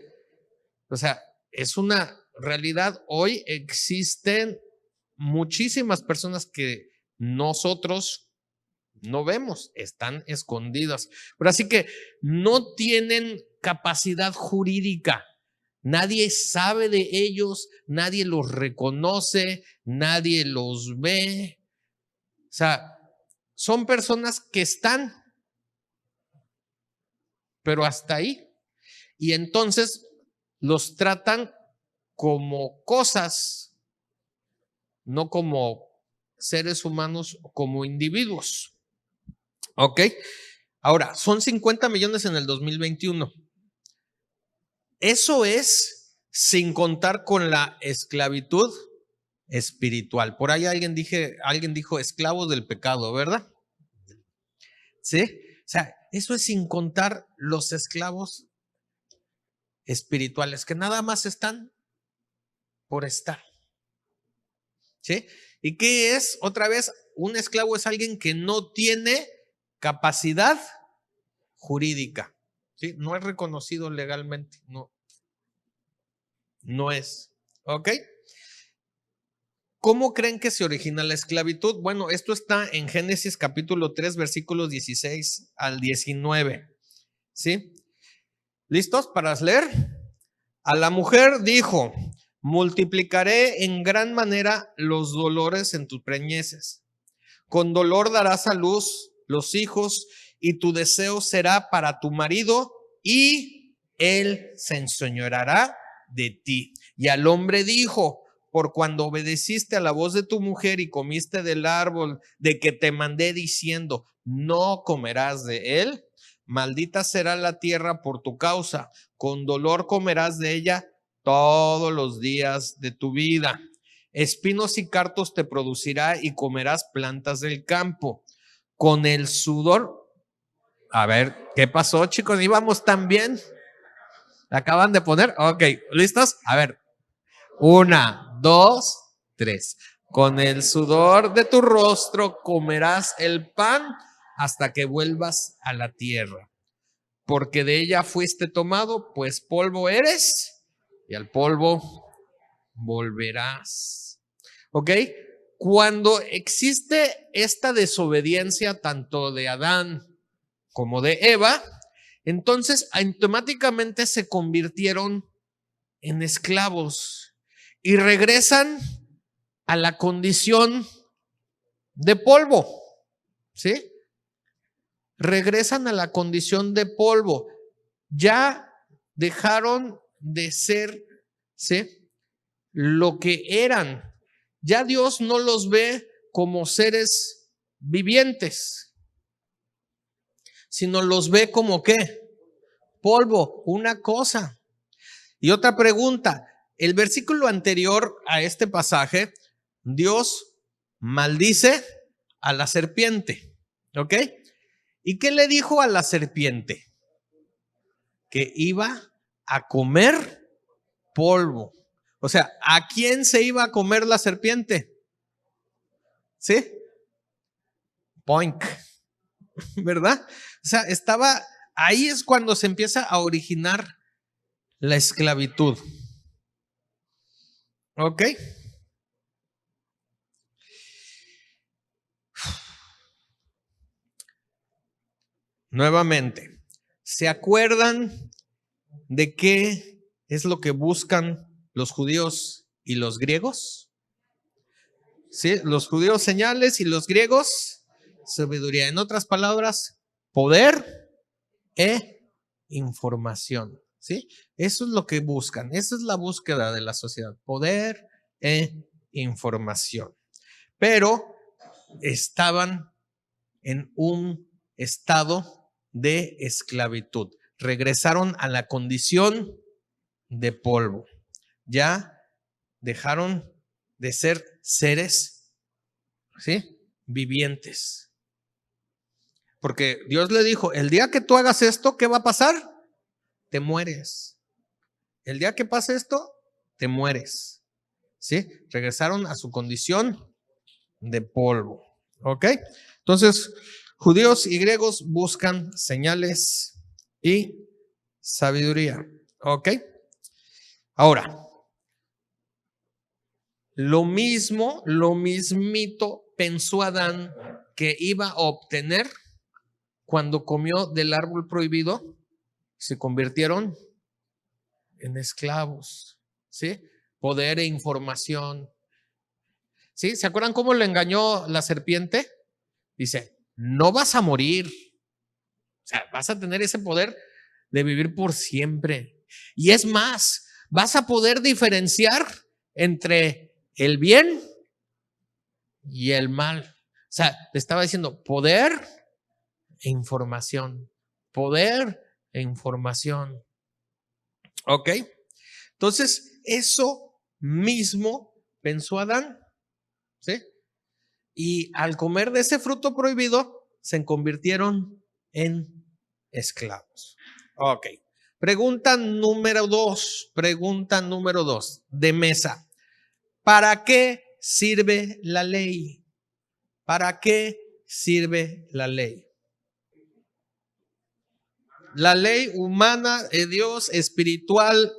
O sea, es una realidad. Hoy existen muchísimas personas que nosotros no vemos, están escondidas. Pero así que no tienen capacidad jurídica. Nadie sabe de ellos, nadie los reconoce, nadie los ve. O sea, son personas que están, pero hasta ahí. Y entonces los tratan como cosas, no como seres humanos, como individuos. ¿Ok? Ahora, son 50 millones en el 2021. Eso es sin contar con la esclavitud espiritual. Por ahí alguien dijo esclavos del pecado, ¿verdad? ¿Sí? O sea, eso es sin contar los esclavos espirituales, que nada más están por estar. ¿Sí? ¿Y qué es? Otra vez, un esclavo es alguien que no tiene capacidad jurídica. ¿Sí? No es reconocido legalmente, no es. ¿Ok? ¿Cómo creen que se origina la esclavitud? Bueno, esto está en Génesis capítulo 3, versículos 16 al 19. ¿Sí? ¿Listos para leer? A la mujer dijo: multiplicaré en gran manera los dolores en tus preñeces. Con dolor darás a luz los hijos y tu deseo será para tu marido, y él se enseñoreará de ti. Y al hombre dijo: por cuando obedeciste a la voz de tu mujer y comiste del árbol de que te mandé diciendo, no comerás de él, maldita será la tierra por tu causa, con dolor comerás de ella todos los días de tu vida. Espinos y cartos te producirá y comerás plantas del campo. Con el sudor. A ver, ¿qué pasó, chicos? ¿Íbamos tan bien? ¿La acaban de poner? Ok, ¿listos? A ver. 1, 2, 3. Con el sudor de tu rostro comerás el pan hasta que vuelvas a la tierra. Porque de ella fuiste tomado, pues polvo eres y al polvo volverás. ¿Ok? Cuando existe esta desobediencia tanto de Adán como de Eva, entonces automáticamente se convirtieron en esclavos y regresan a la condición de polvo, ¿sí? Regresan a la condición de polvo. Ya dejaron de ser, ¿sí?, lo que eran. Ya Dios no los ve como seres vivientes, sino los ve como ¿qué? Polvo, una cosa. Y otra pregunta, el versículo anterior a este pasaje, Dios maldice a la serpiente, ¿ok? ¿Y qué le dijo a la serpiente? Que iba a comer polvo. O sea, ¿a quién se iba a comer la serpiente? ¿Sí? Poink, ¿verdad? O sea, ahí es cuando se empieza a originar la esclavitud. ¿Ok? Nuevamente, ¿se acuerdan de qué es lo que buscan los judíos y los griegos? ¿Sí? Los judíos señales y los griegos sabiduría. En otras palabras, poder e información. ¿Sí? Eso es lo que buscan. Esa es la búsqueda de la sociedad. Poder e información. Pero estaban en un estado de esclavitud. Regresaron a la condición de polvo. Ya dejaron de ser seres, ¿sí?, vivientes. Porque Dios le dijo, el día que tú hagas esto, ¿qué va a pasar? Te mueres. El día que pase esto, te mueres. ¿Sí? Regresaron a su condición de polvo. ¿Ok? Entonces, judíos y griegos buscan señales y sabiduría. ¿Ok? Ahora, lo mismito pensó Adán que iba a obtener cuando comió del árbol prohibido. Se convirtieron en esclavos, ¿sí? Poder e información. ¿Sí? ¿Se acuerdan cómo lo engañó la serpiente? Dice, no vas a morir. O sea, vas a tener ese poder de vivir por siempre. Y es más, vas a poder diferenciar entre el bien y el mal. O sea, le estaba diciendo poder e información. Poder e información. ¿Ok? Entonces, eso mismo pensó Adán. ¿Sí? Y al comer de ese fruto prohibido, se convirtieron en esclavos. Ok. Pregunta número 2 de mesa. ¿Para qué sirve la ley? ¿Para qué sirve la ley? La ley humana de Dios, espiritual,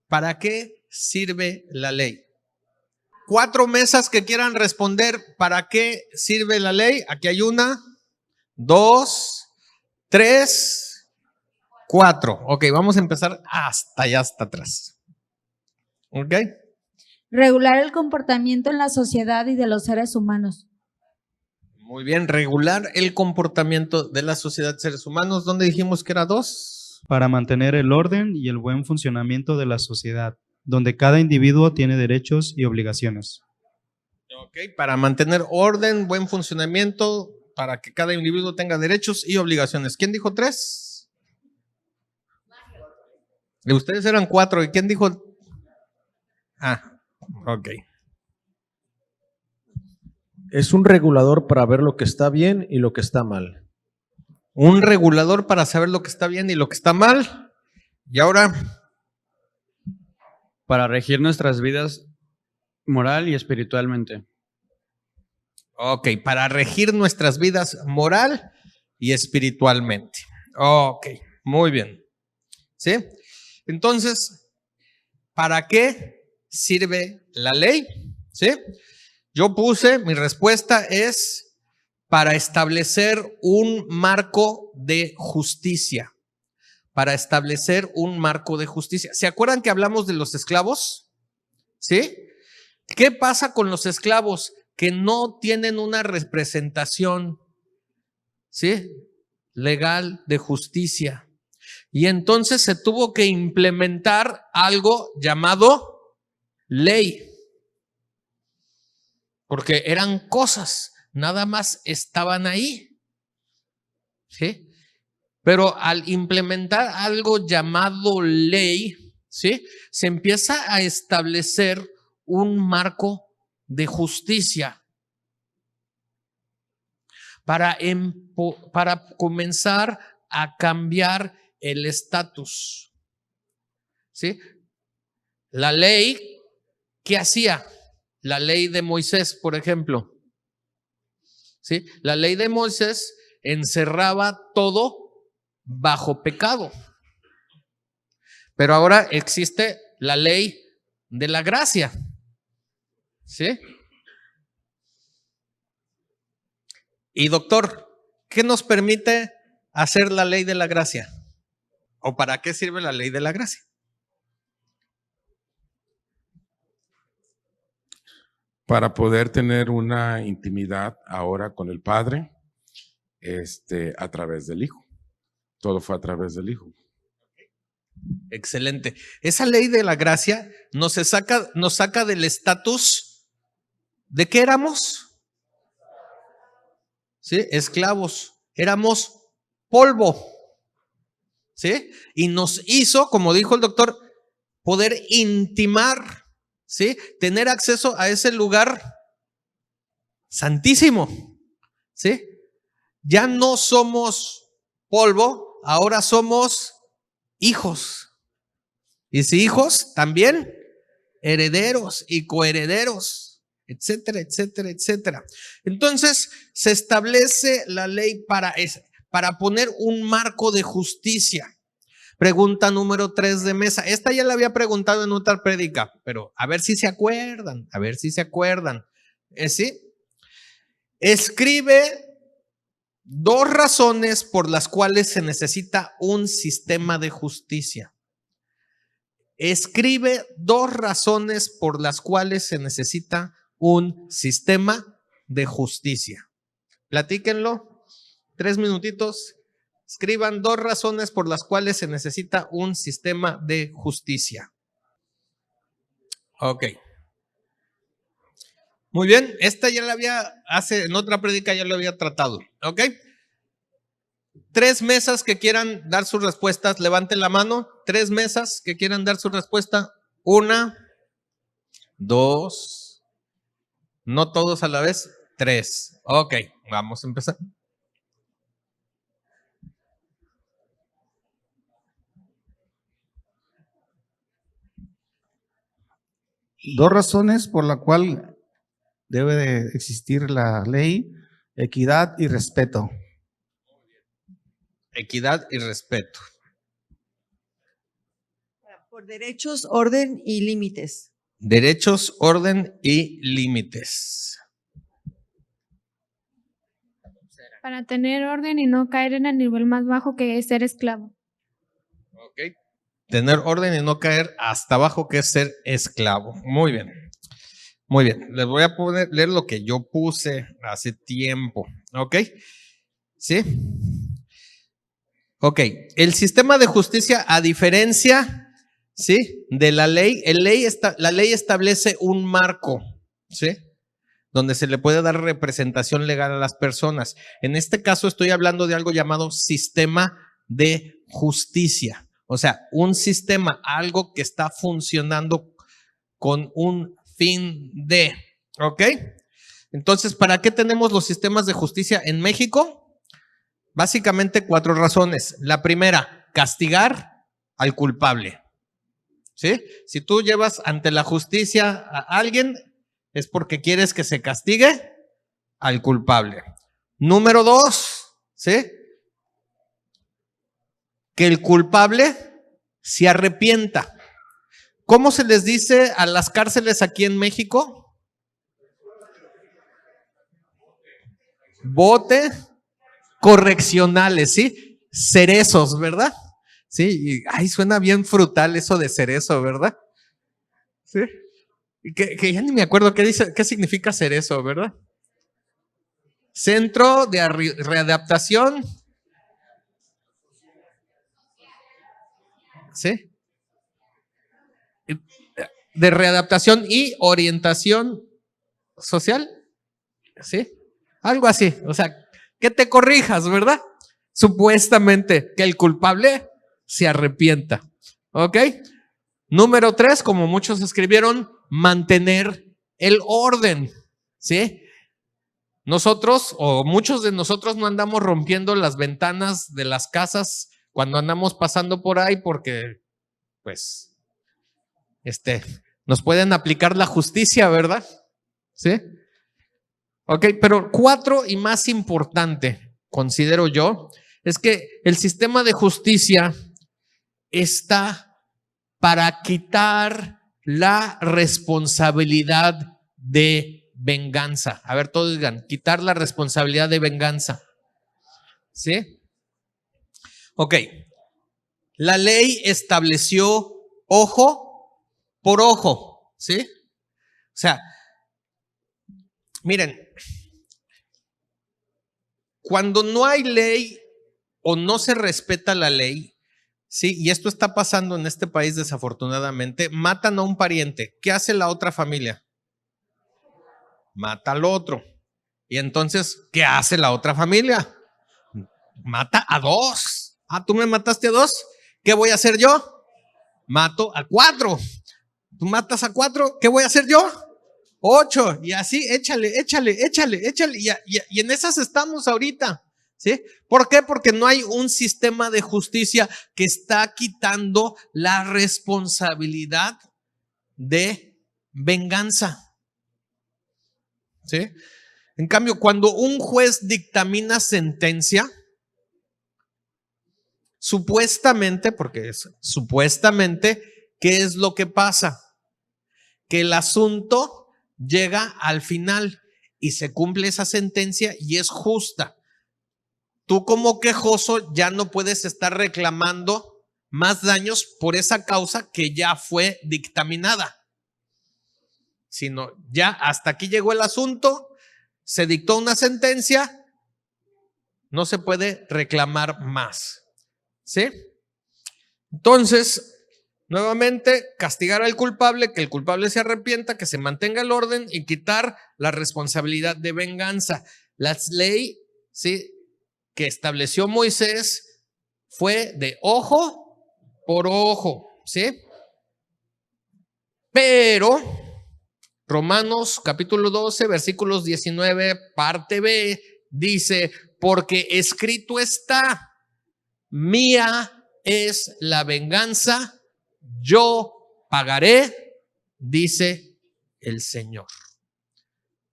¿para qué sirve la ley? 4 mesas que quieran responder, ¿para qué sirve la ley? Aquí hay 1, 2, 3, 4. Ok, vamos a empezar hasta allá, hasta atrás. Ok. Regular el comportamiento en la sociedad y de los seres humanos. Muy bien, regular el comportamiento de la sociedad de seres humanos. ¿Dónde dijimos que era 2? Para mantener el orden y el buen funcionamiento de la sociedad, donde cada individuo tiene derechos y obligaciones. Ok, para mantener orden, buen funcionamiento, para que cada individuo tenga derechos y obligaciones. ¿Quién dijo 3? Ustedes eran 4. ¿Y quién dijo? Ok. Es un regulador para ver lo que está bien y lo que está mal. Un regulador para saber lo que está bien y lo que está mal. Y ahora, Para regir nuestras vidas moral y espiritualmente. ok, para regir nuestras vidas moral y espiritualmente. Ok, muy bien. ¿Sí? Entonces, ¿para qué sirve la ley? ¿Sí? Yo puse, mi respuesta es para establecer un marco de justicia. Para establecer un marco de justicia. ¿Se acuerdan que hablamos de los esclavos? ¿Sí? ¿Qué pasa con los esclavos que no tienen una representación, ¿sí?, legal de justicia? Y entonces se tuvo que implementar algo llamado ley. Porque eran cosas, nada más estaban ahí. ¿Sí? Pero al implementar algo llamado ley, ¿sí?, se empieza a establecer un marco de justicia para comenzar a cambiar el estatus. ¿Sí? La ley, ¿qué hacía? La ley de Moisés, por ejemplo. ¿Sí? La ley de Moisés encerraba todo bajo pecado. Pero ahora existe la ley de la gracia. ¿Sí? Y doctor, ¿qué nos permite hacer la ley de la gracia? ¿O para qué sirve la ley de la gracia? Para poder tener una intimidad ahora con el Padre, a través del Hijo. Todo fue a través del Hijo. Excelente. Esa ley de la gracia nos saca del estatus de qué éramos. ¿Sí? Esclavos. Éramos polvo. ¿Sí? Y nos hizo, como dijo el doctor, poder intimar, ¿sí?, tener acceso a ese lugar santísimo. ¿Sí? Ya no somos polvo, ahora somos hijos. Y si hijos, también herederos y coherederos, etcétera, etcétera, etcétera. Entonces, se establece la ley para poner un marco de justicia. Pregunta número 3 de mesa. Esta ya la había preguntado en otra prédica, pero a ver si se acuerdan, ¿Sí? Escribe 2 razones por las cuales se necesita un sistema de justicia. Escribe 2 razones por las cuales se necesita un sistema de justicia. Platíquenlo, 3 minutitos. Escriban 2 razones por las cuales se necesita un sistema de justicia. Ok. Muy bien, esta ya la en otra prédica ya lo había tratado. Ok. 3 mesas que quieran dar sus respuestas, levanten la mano. 3 mesas que quieran dar su respuesta. 1, 2, no todos a la vez, 3. Ok, vamos a empezar. Dos razones por la cual debe de existir la ley: equidad y respeto. Equidad y respeto. Por derechos, orden y límites. Derechos, orden y límites. Para tener orden y no caer en el nivel más bajo que es ser esclavo. Ok. Tener orden y no caer hasta abajo, que es ser esclavo. Muy bien. Muy bien, les voy a leer lo que yo puse hace tiempo, ¿ok? ¿Sí? Ok, el sistema de justicia, a diferencia, ¿sí?, de la ley, la ley establece un marco, ¿sí?, donde se le puede dar representación legal a las personas. En este caso estoy hablando de algo llamado sistema de justicia. O sea, un sistema, algo que está funcionando con un fin de, ¿ok? Entonces, ¿para qué tenemos los sistemas de justicia en México? Básicamente 4 razones. La primera, castigar al culpable. ¿Sí? Si tú llevas ante la justicia a alguien, es porque quieres que se castigue al culpable. Número 2, ¿sí?, que el culpable se arrepienta. ¿Cómo se les dice a las cárceles aquí en México? Bote correccionales, ¿sí? Cerezos, ¿verdad? Sí, y, ay, suena bien frutal eso de cerezo, ¿verdad? Sí. Que ya ni me acuerdo qué significa cerezo, ¿verdad? Centro de readaptación. ¿Sí? De readaptación y orientación social. ¿Sí? Algo así. O sea, que te corrijas, ¿verdad? Supuestamente que el culpable se arrepienta. ¿Ok? Número 3, como muchos escribieron, mantener el orden. ¿Sí? Nosotros, o muchos de nosotros, no andamos rompiendo las ventanas de las casas cuando andamos pasando por ahí porque, pues, nos pueden aplicar la justicia, ¿verdad? ¿Sí? Ok, pero 4 y más importante, considero yo, es que el sistema de justicia está para quitar la responsabilidad de venganza. A ver, todos digan, quitar la responsabilidad de venganza. ¿Sí? Ok. La ley estableció ojo por ojo, ¿sí? O sea, miren, cuando no hay ley o no se respeta la ley, sí, y esto está pasando en este país desafortunadamente, matan a un pariente. ¿Qué hace la otra familia? Mata al otro. Y entonces, ¿qué hace la otra familia? Mata a 2. Ah, ¿tú me mataste a 2? ¿Qué voy a hacer yo? Mato a 4. Tú matas a 4, ¿qué voy a hacer yo? 8. Y así, échale. Y en esas estamos ahorita. ¿Sí? ¿Por qué? Porque no hay un sistema de justicia que está quitando la responsabilidad de venganza. ¿Sí? En cambio, cuando un juez dictamina sentencia, supuestamente, porque es supuestamente, ¿qué es lo que pasa? Que el asunto llega al final y se cumple esa sentencia y es justa. Tú como quejoso ya no puedes estar reclamando más daños por esa causa que ya fue dictaminada, sino ya hasta aquí llegó el asunto, se dictó una sentencia, no se puede reclamar más. ¿Sí? Entonces, nuevamente, castigar al culpable, que el culpable se arrepienta, que se mantenga el orden y quitar la responsabilidad de venganza. La ley, ¿sí?, que estableció Moisés fue de ojo por ojo, ¿sí? Pero Romanos capítulo 12, versículos 19, parte B, dice, porque escrito está, mía es la venganza, yo pagaré, dice el Señor.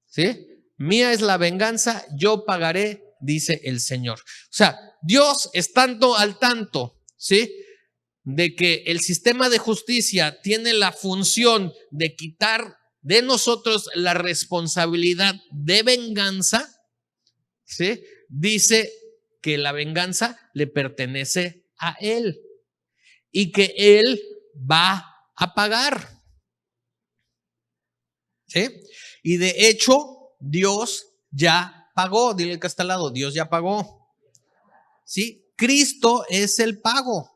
¿Sí? Mía es la venganza, yo pagaré, dice el Señor. O sea, Dios estando al tanto, ¿sí?, de que el sistema de justicia tiene la función de quitar de nosotros la responsabilidad de venganza, ¿sí?, dice que la venganza le pertenece a Él y que Él va a pagar. ¿sí? Y de hecho, Dios ya pagó. Dile que está al lado, Dios ya pagó. ¿Sí? Cristo es el pago.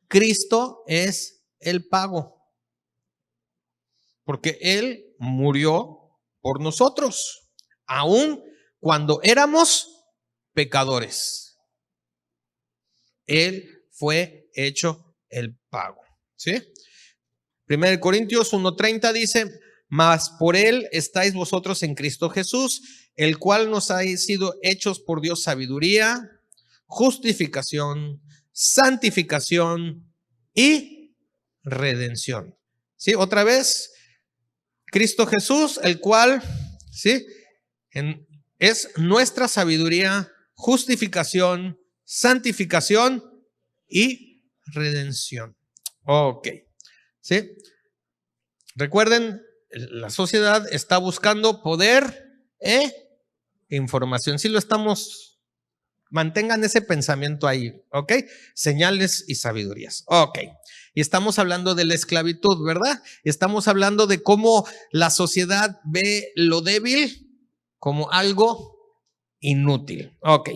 Cristo es el pago. Porque Él murió por nosotros, aun cuando éramos pecadores. Él fue hecho el pago. ¿Sí? 1 Corintios 1:30 dice: mas por Él estáis vosotros en Cristo Jesús, el cual nos ha sido hechos por Dios sabiduría, justificación, santificación y redención. ¿Sí? Otra vez, Cristo Jesús, el cual, ¿sí?, es nuestra sabiduría, justificación, santificación y redención. Ok. ¿Sí? Recuerden, la sociedad está buscando poder e información. Si lo estamos, mantengan ese pensamiento ahí, ¿ok? Señales y sabidurías. Ok. Y estamos hablando de la esclavitud, ¿verdad? Estamos hablando de cómo la sociedad ve lo débil como algo inútil. Ok.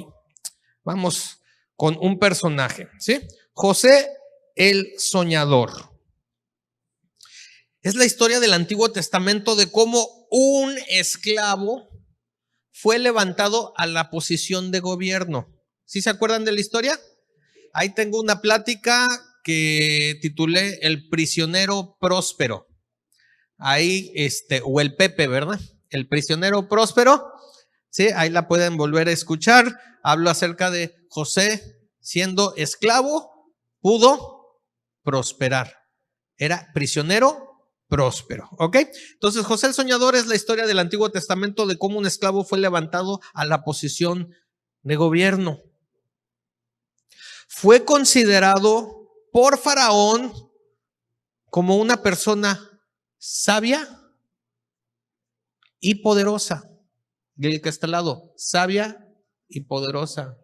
Vamos con un personaje, ¿sí? José el soñador. Es la historia del Antiguo Testamento de cómo un esclavo fue levantado a la posición de gobierno. ¿Sí se acuerdan de la historia? Ahí tengo una plática que titulé El prisionero próspero. Ahí, o el Pepe, ¿verdad? El prisionero próspero. Sí, ahí la pueden volver a escuchar. Hablo acerca de José siendo esclavo, pudo prosperar. Era prisionero próspero, ¿ok? Entonces, José el soñador es la historia del Antiguo Testamento de cómo un esclavo fue levantado a la posición de gobierno. Fue considerado por Faraón como una persona sabia y poderosa. Dile que está al lado, sabia y poderosa.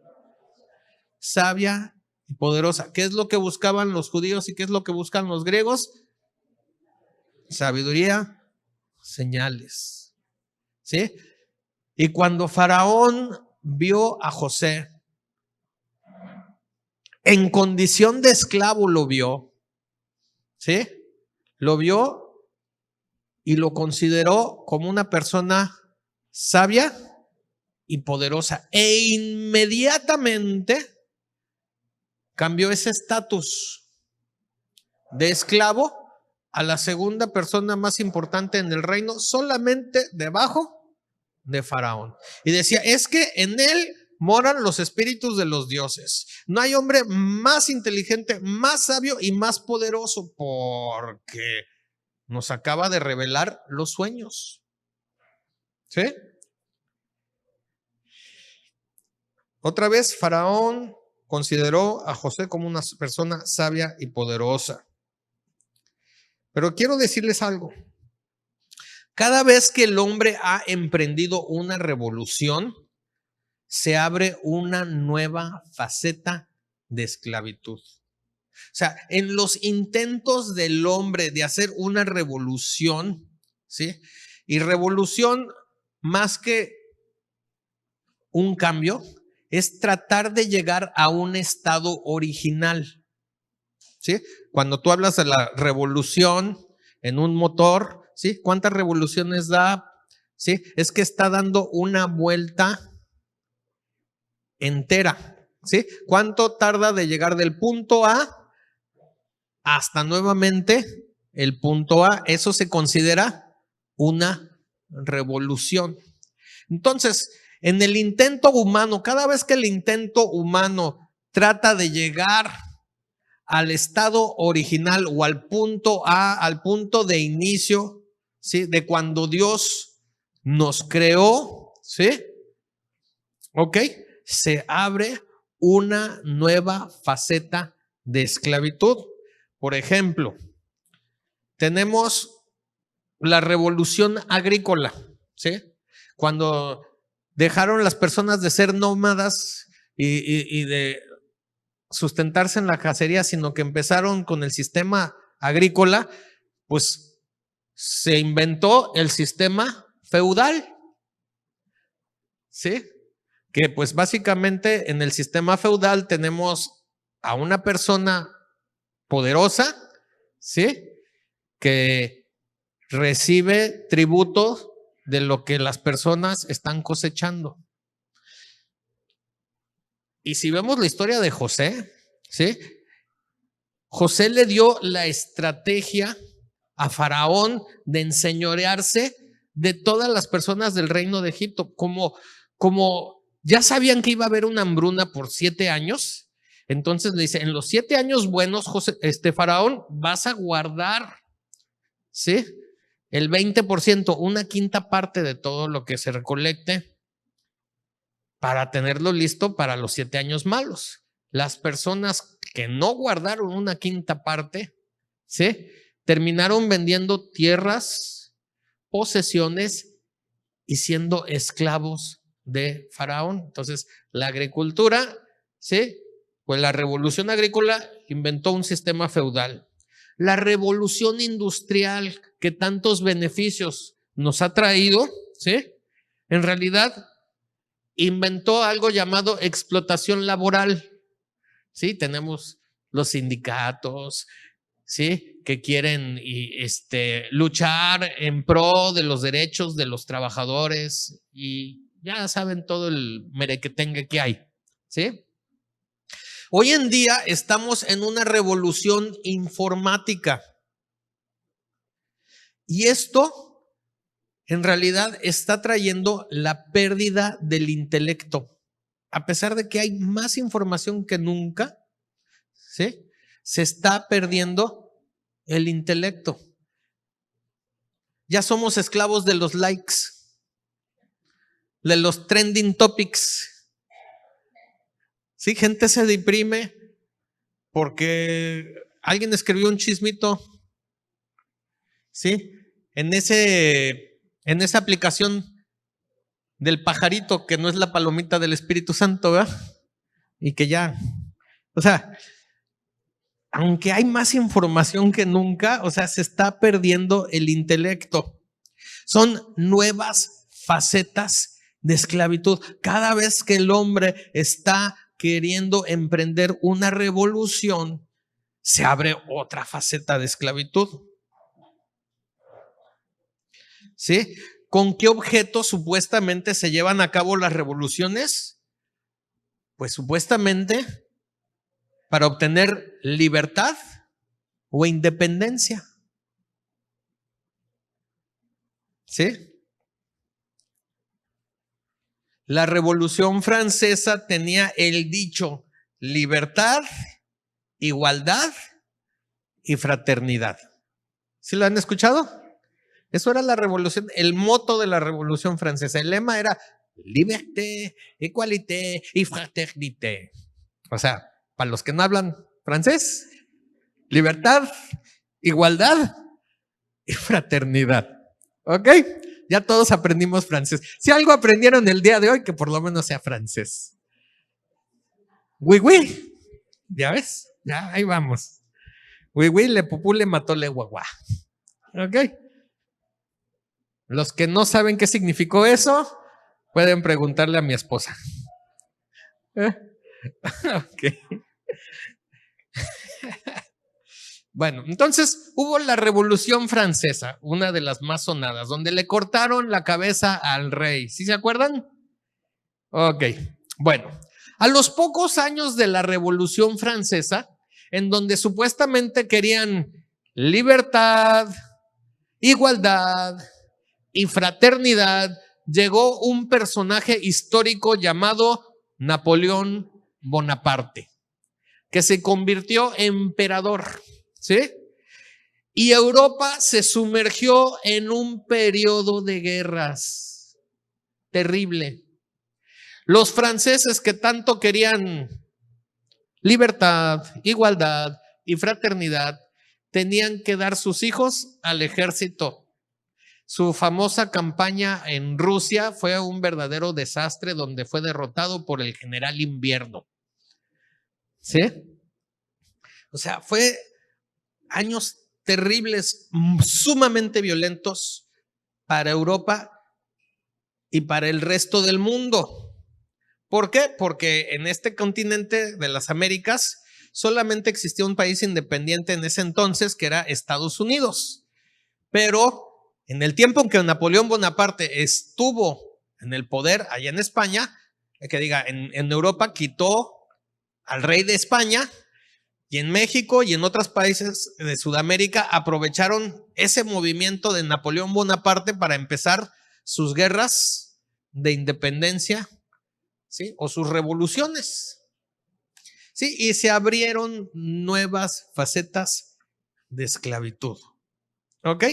Sabia y poderosa. ¿Qué es lo que buscaban los judíos y qué es lo que buscan los griegos? Sabiduría, señales. ¿Sí? Y cuando Faraón vio a José, en condición de esclavo lo vio, ¿sí? Lo vio y lo consideró como una persona sabia y poderosa. E inmediatamente cambió ese estatus de esclavo a la segunda persona más importante en el reino, solamente debajo de Faraón. Y decía, es que en él moran los espíritus de los dioses. No hay hombre más inteligente, más sabio y más poderoso, porque nos acaba de revelar los sueños. ¿Sí? Otra vez, Faraón consideró a José como una persona sabia y poderosa. Pero quiero decirles algo. Cada vez que el hombre ha emprendido una revolución, se abre una nueva faceta de esclavitud. O sea, en los intentos del hombre de hacer una revolución, ¿sí? Y revolución, más que un cambio, es tratar de llegar a un estado original. ¿Sí? Cuando tú hablas de la revolución en un motor, ¿sí? ¿Cuántas revoluciones da? ¿Sí? Es que está dando una vuelta entera. ¿Sí? ¿Cuánto tarda de llegar del punto A hasta nuevamente el punto A? Eso se considera una revolución. Entonces, en el intento humano, cada vez que el intento humano trata de llegar al estado original o al punto A, al punto de inicio, ¿sí? De cuando Dios nos creó, ¿sí? ¿Ok? Se abre una nueva faceta de esclavitud. Por ejemplo, tenemos la revolución agrícola, ¿sí? Cuando dejaron las personas de ser nómadas y de sustentarse en la cacería, sino que empezaron con el sistema agrícola, pues se inventó el sistema feudal. ¿Sí? Que pues básicamente en el sistema feudal tenemos a una persona poderosa, ¿sí? Que recibe tributo de lo que las personas están cosechando. Y si vemos la historia de José, ¿sí? José le dio la estrategia a Faraón de enseñorearse de todas las personas del reino de Egipto. Como ya sabían que iba a haber una hambruna por 7 años, entonces le dice, en los 7 años buenos, Faraón, vas a guardar, ¿sí? El 20%, una quinta parte de todo lo que se recolecte para tenerlo listo para los 7 años malos. Las personas que no guardaron una quinta parte, ¿sí? Terminaron vendiendo tierras, posesiones y siendo esclavos de Faraón. Entonces, la agricultura, ¿sí? Pues la revolución agrícola inventó un sistema feudal. La revolución industrial que tantos beneficios nos ha traído, ¿sí? En realidad inventó algo llamado explotación laboral. Sí, tenemos los sindicatos, sí, que quieren luchar en pro de los derechos de los trabajadores y ya saben todo el merequetengue que hay, ¿sí? Hoy en día estamos en una revolución informática y esto en realidad está trayendo la pérdida del intelecto. A pesar de que hay más información que nunca, ¿sí? Se está perdiendo el intelecto. Ya somos esclavos de los likes, de los trending topics. Sí, gente se deprime porque alguien escribió un chismito, ¿sí? En esa aplicación del pajarito que no es la palomita del Espíritu Santo, ¿verdad? Y que ya, o sea, aunque hay más información que nunca, o sea, se está perdiendo el intelecto. Son nuevas facetas de esclavitud. Cada vez que el hombre está queriendo emprender una revolución, se abre otra faceta de esclavitud. ¿Sí? ¿Con qué objeto supuestamente se llevan a cabo las revoluciones? Pues supuestamente para obtener libertad o independencia. ¿Sí? La Revolución Francesa tenía el dicho libertad, igualdad y fraternidad. ¿Sí lo han escuchado? Eso era la revolución, el moto de la Revolución Francesa. El lema era liberté, égalité y fraternité. O sea, para los que no hablan francés, libertad, igualdad y fraternidad. ¿Ok? Ya todos aprendimos francés. Si algo aprendieron el día de hoy, que por lo menos sea francés. Oui, oui. ¿Ya ves? Ya, ahí vamos. Oui, oui, le pupú, le mató, le guagua. ¿Ok? Los que no saben qué significó eso, pueden preguntarle a mi esposa. Ok. Bueno, entonces hubo la Revolución Francesa, una de las más sonadas, donde le cortaron la cabeza al rey. ¿Sí se acuerdan? Ok. Bueno, a los pocos años de la Revolución Francesa, en donde supuestamente querían libertad, igualdad y fraternidad, llegó un personaje histórico llamado Napoleón Bonaparte, que se convirtió en emperador, ¿sí? Y Europa se sumergió en un periodo de guerras terrible. Los franceses que tanto querían libertad, igualdad y fraternidad, tenían que dar sus hijos al ejército. Su famosa campaña en Rusia fue un verdadero desastre donde fue derrotado por el general Invierno. ¿Sí? O sea, fue años terribles, sumamente violentos para Europa y para el resto del mundo. ¿Por qué? Porque en este continente de las Américas solamente existía un país independiente en ese entonces, que era Estados Unidos. Pero en el tiempo en que Napoleón Bonaparte estuvo en el poder allá en España, en Europa, quitó al rey de España, y en México y en otros países de Sudamérica aprovecharon ese movimiento de Napoleón Bonaparte para empezar sus guerras de independencia, ¿sí? O sus revoluciones, ¿sí? Y se abrieron nuevas facetas de esclavitud. ¿Ok?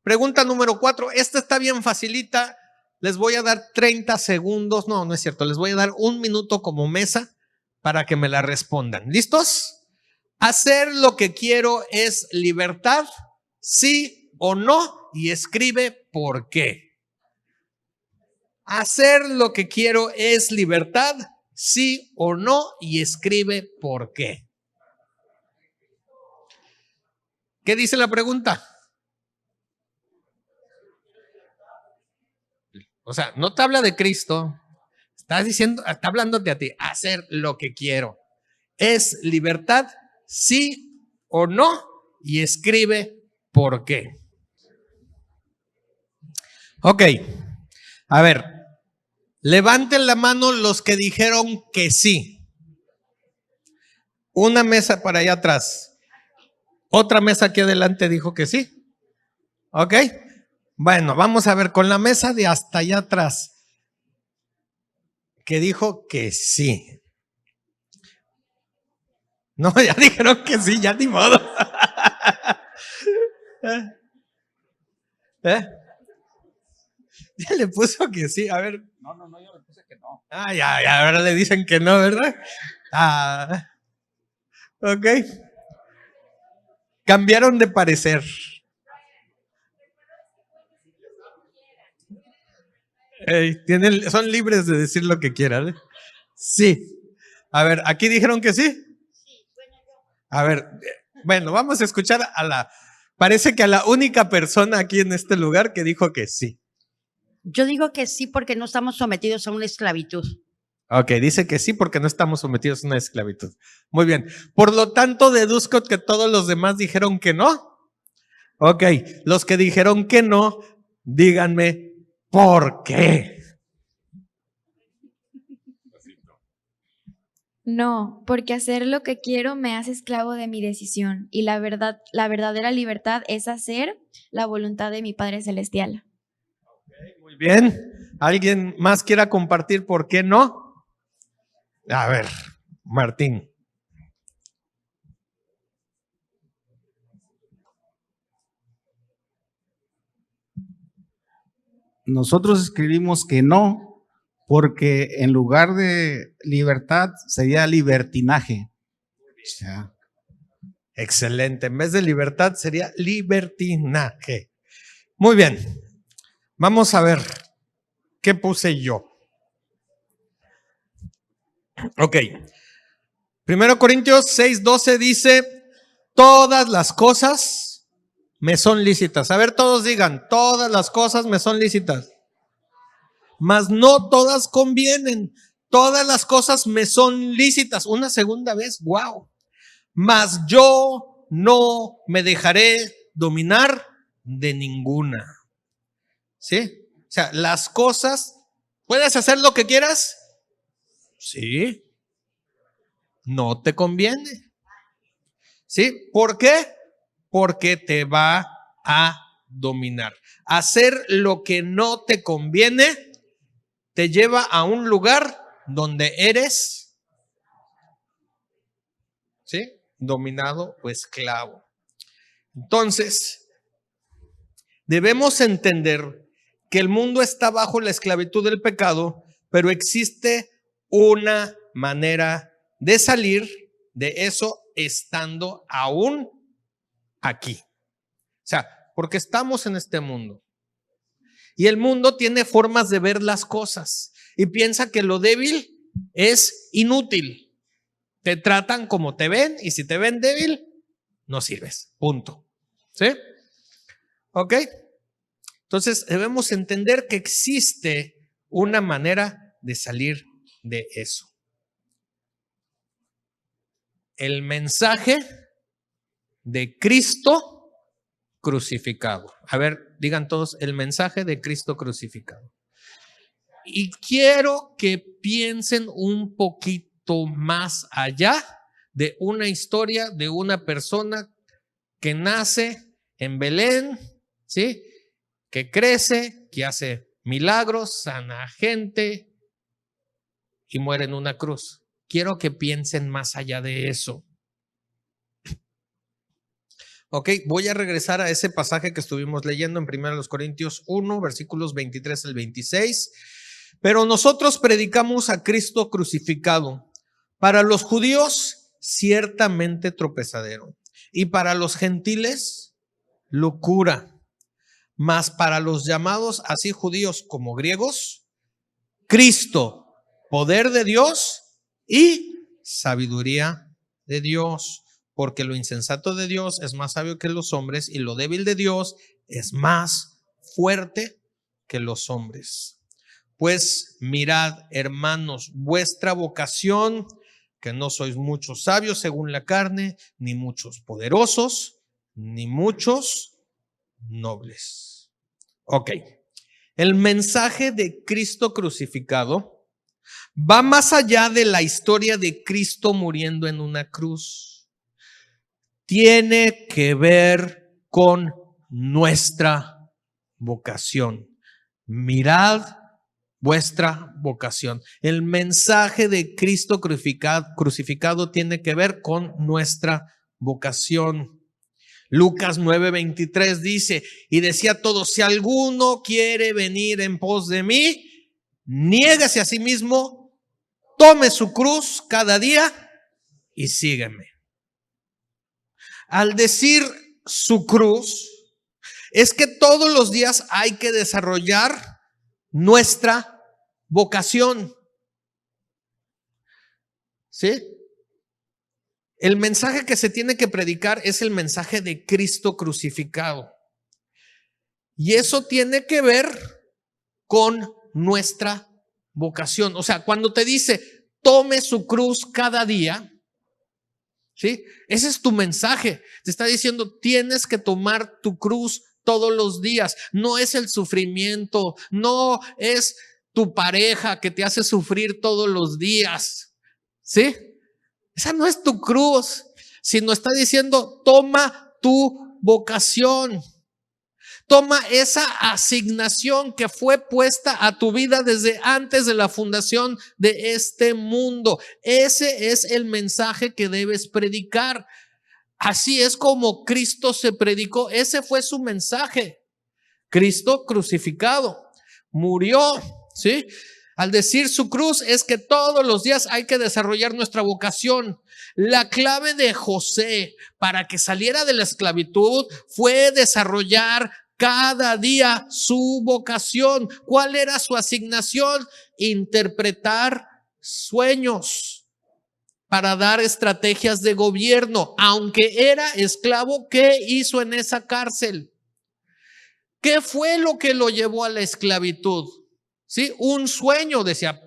Pregunta número 4. Esta está bien facilita. Les voy a dar 30 segundos. No es cierto. Les voy a dar 1 minuto como mesa para que me la respondan. ¿Listos? ¿Hacer lo que quiero es libertad? ¿Sí o no? Y escribe por qué. ¿Hacer lo que quiero es libertad? ¿Sí o no? Y escribe por qué. ¿Qué dice la pregunta? O sea, no te habla de Cristo. Está hablándote a ti. Hacer lo que quiero. ¿Es libertad? ¿Sí o no? Y escribe por qué. Ok. A ver. Levanten la mano los que dijeron que sí. Una mesa para allá atrás. Otra mesa aquí adelante dijo que sí. Ok. Bueno, vamos a ver con la mesa de hasta allá atrás, que dijo que sí. No, ya dijeron que sí, ya ni modo. Ya le puso que sí, a ver. No, yo le puse que no. Ya, ahora le dicen que no, ¿verdad? Ok. Cambiaron de parecer. Son libres de decir lo que quieran, ¿eh? Sí. A ver, ¿aquí dijeron que sí? A ver, bueno, vamos a escuchar parece que a la única persona aquí en este lugar que dijo que sí. Yo digo que sí porque no estamos sometidos a una esclavitud. Ok, dice que sí porque no estamos sometidos a una esclavitud. Muy bien. Por lo tanto, deduzco que todos los demás dijeron que no. Ok, los que dijeron que no, díganme ¿por qué? No, porque hacer lo que quiero me hace esclavo de mi decisión y la verdadera libertad es hacer la voluntad de mi Padre Celestial. Okay, muy bien. ¿Alguien más quiera compartir por qué no? A ver, Martín. Nosotros escribimos que no, porque en lugar de libertad sería libertinaje. Excelente. En vez de libertad sería libertinaje. Muy bien. Vamos a ver qué puse yo. Ok. 1 Corintios 6:12 dice: todas las cosas me son lícitas. A ver, todos digan: todas las cosas me son lícitas. Mas no todas convienen. Todas las cosas me son lícitas. Una segunda vez, wow. Mas yo no me dejaré dominar de ninguna. ¿Sí? O sea, las cosas, ¿puedes hacer lo que quieras? Sí. No te conviene. ¿Sí? ¿Por qué? Porque te va a dominar. Hacer lo que no te conviene te lleva a un lugar donde eres, ¿sí?, dominado o esclavo. Entonces, debemos entender que el mundo está bajo la esclavitud del pecado, pero existe una manera de salir de eso estando aún aquí. O sea, porque estamos en este mundo. Y el mundo tiene formas de ver las cosas y piensa que lo débil es inútil. Te tratan como te ven y si te ven débil, no sirves. Punto. ¿Sí? ¿Ok? Entonces debemos entender que existe una manera de salir de eso. El mensaje de Cristo crucificado. A ver, digan todos, el mensaje de Cristo crucificado. Y quiero que piensen un poquito más allá de una historia de una persona que nace en Belén, ¿sí? Que crece, que hace milagros, sana gente y muere en una cruz. Quiero que piensen más allá de eso. Ok, voy a regresar a ese pasaje que estuvimos leyendo en 1 Corintios 1, versículos 23 al 26. Pero nosotros predicamos a Cristo crucificado. Para los judíos, ciertamente tropezadero. Y para los gentiles, locura. Mas para los llamados así judíos como griegos, Cristo, poder de Dios y sabiduría de Dios. Porque lo insensato de Dios es más sabio que los hombres y lo débil de Dios es más fuerte que los hombres. Pues mirad, hermanos, vuestra vocación, que no sois muchos sabios según la carne, ni muchos poderosos, ni muchos nobles. Ok, el mensaje de Cristo crucificado va más allá de la historia de Cristo muriendo en una cruz. Tiene que ver con nuestra vocación. Mirad vuestra vocación. El mensaje de Cristo crucificado tiene que ver con nuestra vocación. Lucas 9:23 dice, y decía a todos, si alguno quiere venir en pos de mí, niégase a sí mismo, tome su cruz cada día y sígueme. Al decir su cruz, es que todos los días hay que desarrollar nuestra vocación. ¿Sí? El mensaje que se tiene que predicar es el mensaje de Cristo crucificado. Y eso tiene que ver con nuestra vocación. O sea, cuando te dice, tome su cruz cada día, ¿sí? Ese es tu mensaje. Te está diciendo, tienes que tomar tu cruz todos los días. No es el sufrimiento, no es tu pareja que te hace sufrir todos los días, ¿sí? Esa no es tu cruz, sino está diciendo, toma tu vocación. Toma esa asignación que fue puesta a tu vida desde antes de la fundación de este mundo. Ese es el mensaje que debes predicar. Así es como Cristo se predicó. Ese fue su mensaje. Cristo crucificado. Murió, ¿sí? Al decir su cruz es que todos los días hay que desarrollar nuestra vocación. La clave de José para que saliera de la esclavitud fue desarrollar cada día su vocación. ¿Cuál era su asignación? Interpretar sueños para dar estrategias de gobierno. Aunque era esclavo, ¿qué hizo en esa cárcel? ¿Qué fue lo que lo llevó a la esclavitud? ¿Sí? Un sueño, decía,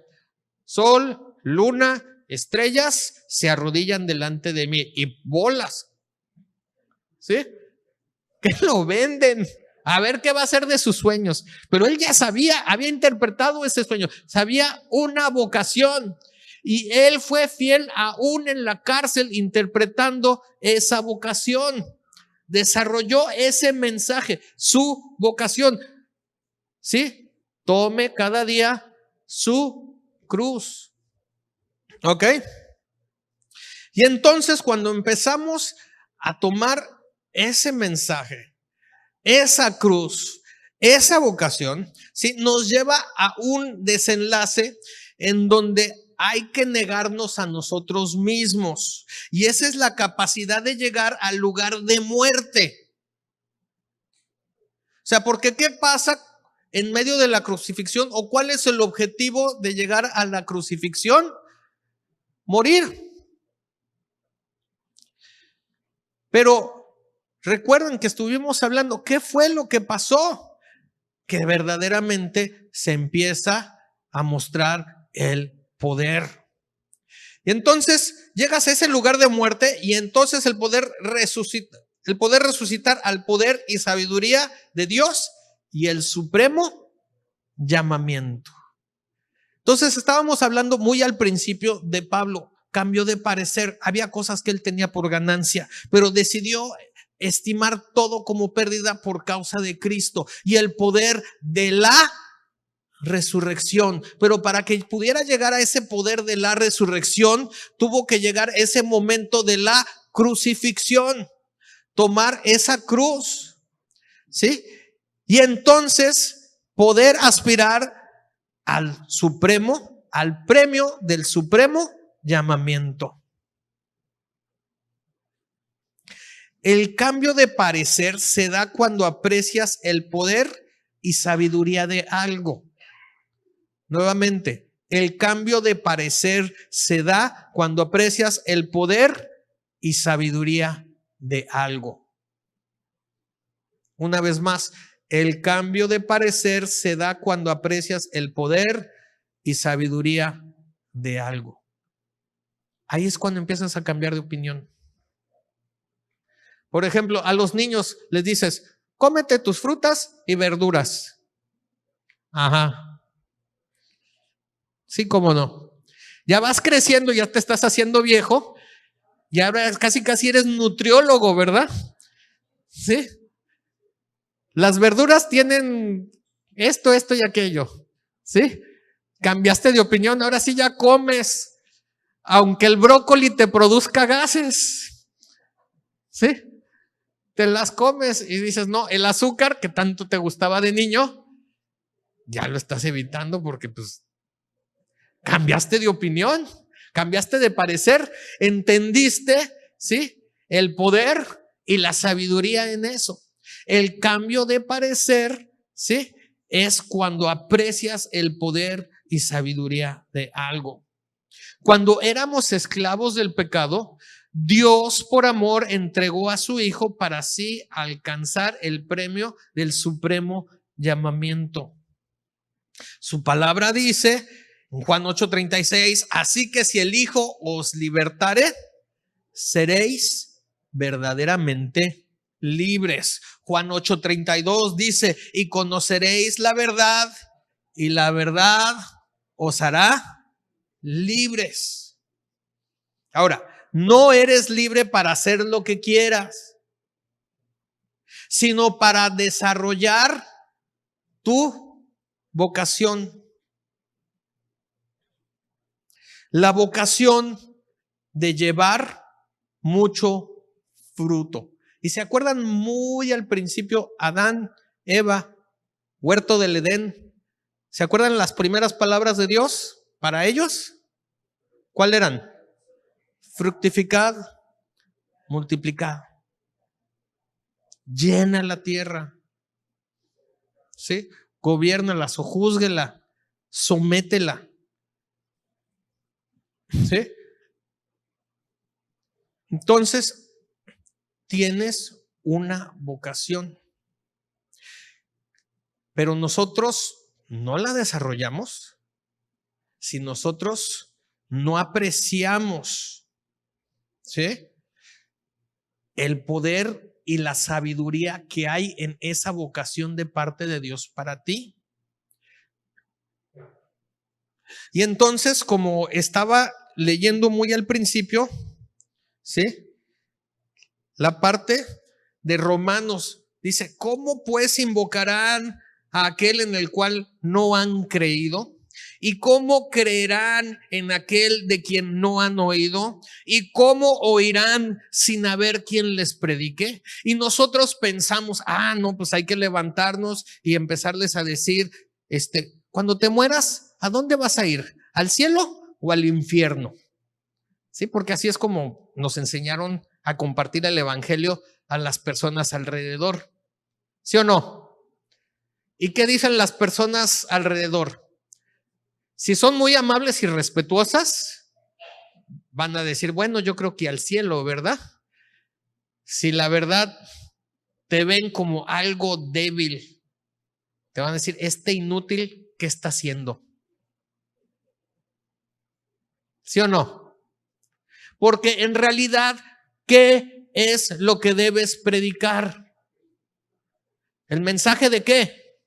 sol, luna, estrellas se arrodillan delante de mí y bolas. ¿Sí? Que lo venden. A ver qué va a hacer de sus sueños. Pero él ya sabía, había interpretado ese sueño, sabía una vocación. Y él fue fiel aún en la cárcel interpretando esa vocación. Desarrolló ese mensaje, su vocación. ¿Sí? Tome cada día su cruz. ¿Ok? Y entonces cuando empezamos a tomar ese mensaje, esa cruz, esa vocación, ¿sí? Nos lleva a un desenlace en donde hay que negarnos a nosotros mismos. Y esa es la capacidad de llegar al lugar de muerte. O sea, porque ¿qué pasa en medio de la crucifixión? ¿O cuál es el objetivo de llegar a la crucifixión? Morir. Pero recuerden que estuvimos hablando, ¿qué fue lo que pasó? Que verdaderamente se empieza a mostrar el poder. Y entonces llegas a ese lugar de muerte y entonces el poder resucitar al poder y sabiduría de Dios y el supremo llamamiento. Entonces estábamos hablando muy al principio de Pablo, cambio de parecer, había cosas que él tenía por ganancia, pero decidió estimar todo como pérdida por causa de Cristo y el poder de la resurrección. Pero para que pudiera llegar a ese poder de la resurrección, tuvo que llegar ese momento de la crucifixión, tomar esa cruz, ¿sí? Y entonces poder aspirar al supremo, al premio del supremo llamamiento. El cambio de parecer se da cuando aprecias el poder y sabiduría de algo. Nuevamente, el cambio de parecer se da cuando aprecias el poder y sabiduría de algo. Una vez más, el cambio de parecer se da cuando aprecias el poder y sabiduría de algo. Ahí es cuando empiezas a cambiar de opinión. Por ejemplo, a los niños les dices, cómete tus frutas y verduras. Ajá. Sí, cómo no. Ya vas creciendo, ya te estás haciendo viejo, ya casi eres nutriólogo, ¿verdad? Sí. Las verduras tienen esto y aquello, ¿sí? Cambiaste de opinión, ahora sí ya comes, aunque el brócoli te produzca gases, ¿sí? Te las comes y dices, no, el azúcar que tanto te gustaba de niño, ya lo estás evitando porque pues cambiaste de opinión, cambiaste de parecer, entendiste, ¿sí? El poder y la sabiduría en eso. El cambio de parecer, ¿sí? Es cuando aprecias el poder y sabiduría de algo. Cuando éramos esclavos del pecado, Dios por amor entregó a su Hijo para así alcanzar el premio del supremo llamamiento. Su palabra dice en Juan 8:36, así que si el Hijo os libertare, seréis verdaderamente libres. Juan 8:32 dice, y conoceréis la verdad, y la verdad os hará libres. Ahora, no eres libre para hacer lo que quieras, sino para desarrollar tu vocación. La vocación de llevar mucho fruto. Y se acuerdan muy al principio, Adán, Eva, huerto del Edén. ¿Se acuerdan las primeras palabras de Dios para ellos? ¿Cuáles eran? Fructificad, multiplicad, llena la tierra, ¿sí? Gobiérnala, sojúzguela, sométela, ¿sí? Entonces, tienes una vocación, pero nosotros no la desarrollamos si nosotros no apreciamos, ¿sí? El poder y la sabiduría que hay en esa vocación de parte de Dios para ti. Y entonces, como estaba leyendo muy al principio, ¿sí? La parte de Romanos dice, ¿cómo pues invocarán a aquel en el cual no han creído? ¿Y cómo creerán en aquel de quien no han oído? ¿Y cómo oirán sin haber quien les predique? Y nosotros pensamos, no, pues hay que levantarnos y empezarles a decir, cuando te mueras, ¿a dónde vas a ir? ¿Al cielo o al infierno? Sí, porque así es como nos enseñaron a compartir el evangelio a las personas alrededor. ¿Sí o no? ¿Y qué dicen las personas alrededor? Si son muy amables y respetuosas, van a decir, bueno, yo creo que al cielo, ¿verdad? Si la verdad te ven como algo débil, te van a decir, este inútil, ¿qué está haciendo? ¿Sí o no? Porque en realidad, ¿qué es lo que debes predicar? ¿El mensaje de qué?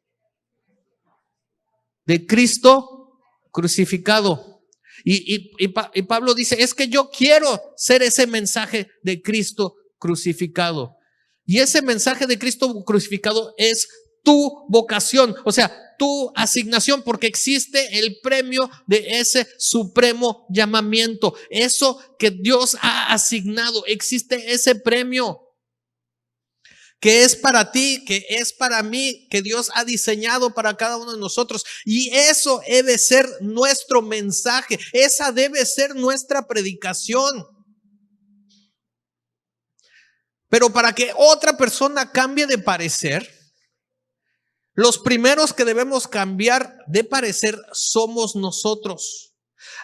De Cristo crucificado. Y Pablo dice, es que yo quiero ser ese mensaje de Cristo crucificado. Y ese mensaje de Cristo crucificado es tu vocación, o sea, tu asignación, porque existe el premio de ese supremo llamamiento. Eso que Dios ha asignado, existe ese premio que es para ti, que es para mí, que Dios ha diseñado para cada uno de nosotros. Y eso debe ser nuestro mensaje, esa debe ser nuestra predicación. Pero para que otra persona cambie de parecer, los primeros que debemos cambiar de parecer somos nosotros.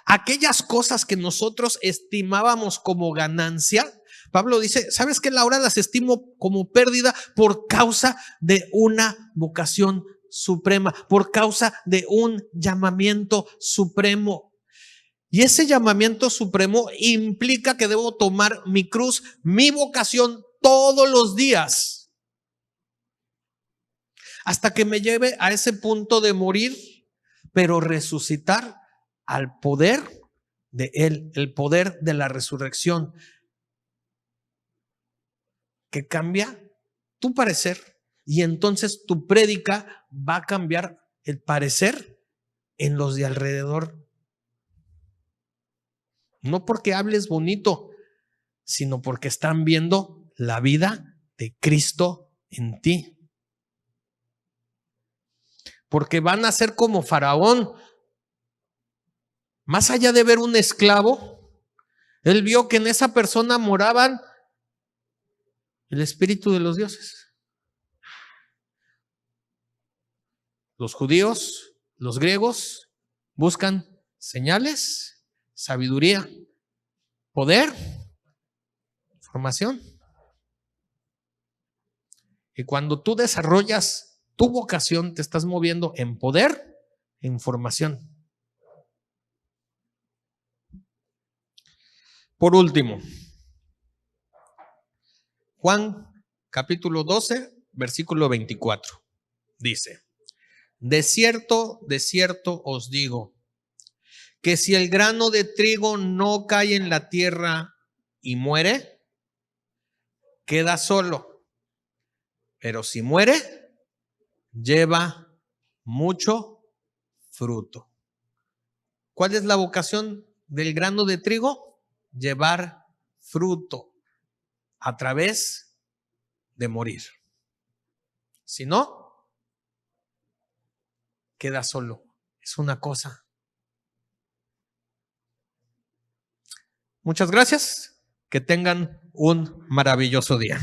Aquellas cosas que nosotros estimábamos como ganancia, Pablo dice, ¿sabes qué? Ahora las estimo como pérdida por causa de una vocación suprema, por causa de un llamamiento supremo. Y ese llamamiento supremo implica que debo tomar mi cruz, mi vocación todos los días, hasta que me lleve a ese punto de morir, pero resucitar al poder de Él, el poder de la resurrección, que cambia tu parecer, y entonces tu prédica va a cambiar el parecer en los de alrededor. No porque hables bonito, sino porque están viendo la vida de Cristo en ti. Porque van a ser como Faraón. Más allá de ver un esclavo, él vio que en esa persona moraban el espíritu de los dioses. Los judíos, los griegos buscan señales, sabiduría, poder, formación. Y cuando tú desarrollas tu vocación, te estás moviendo en poder, en formación. Por último, Juan capítulo 12, versículo 24, dice, de cierto os digo, que si el grano de trigo no cae en la tierra y muere, queda solo, pero si muere, lleva mucho fruto. ¿Cuál es la vocación del grano de trigo? Llevar fruto a través de morir. Si no, queda solo. Es una cosa. Muchas gracias. Que tengan un maravilloso día.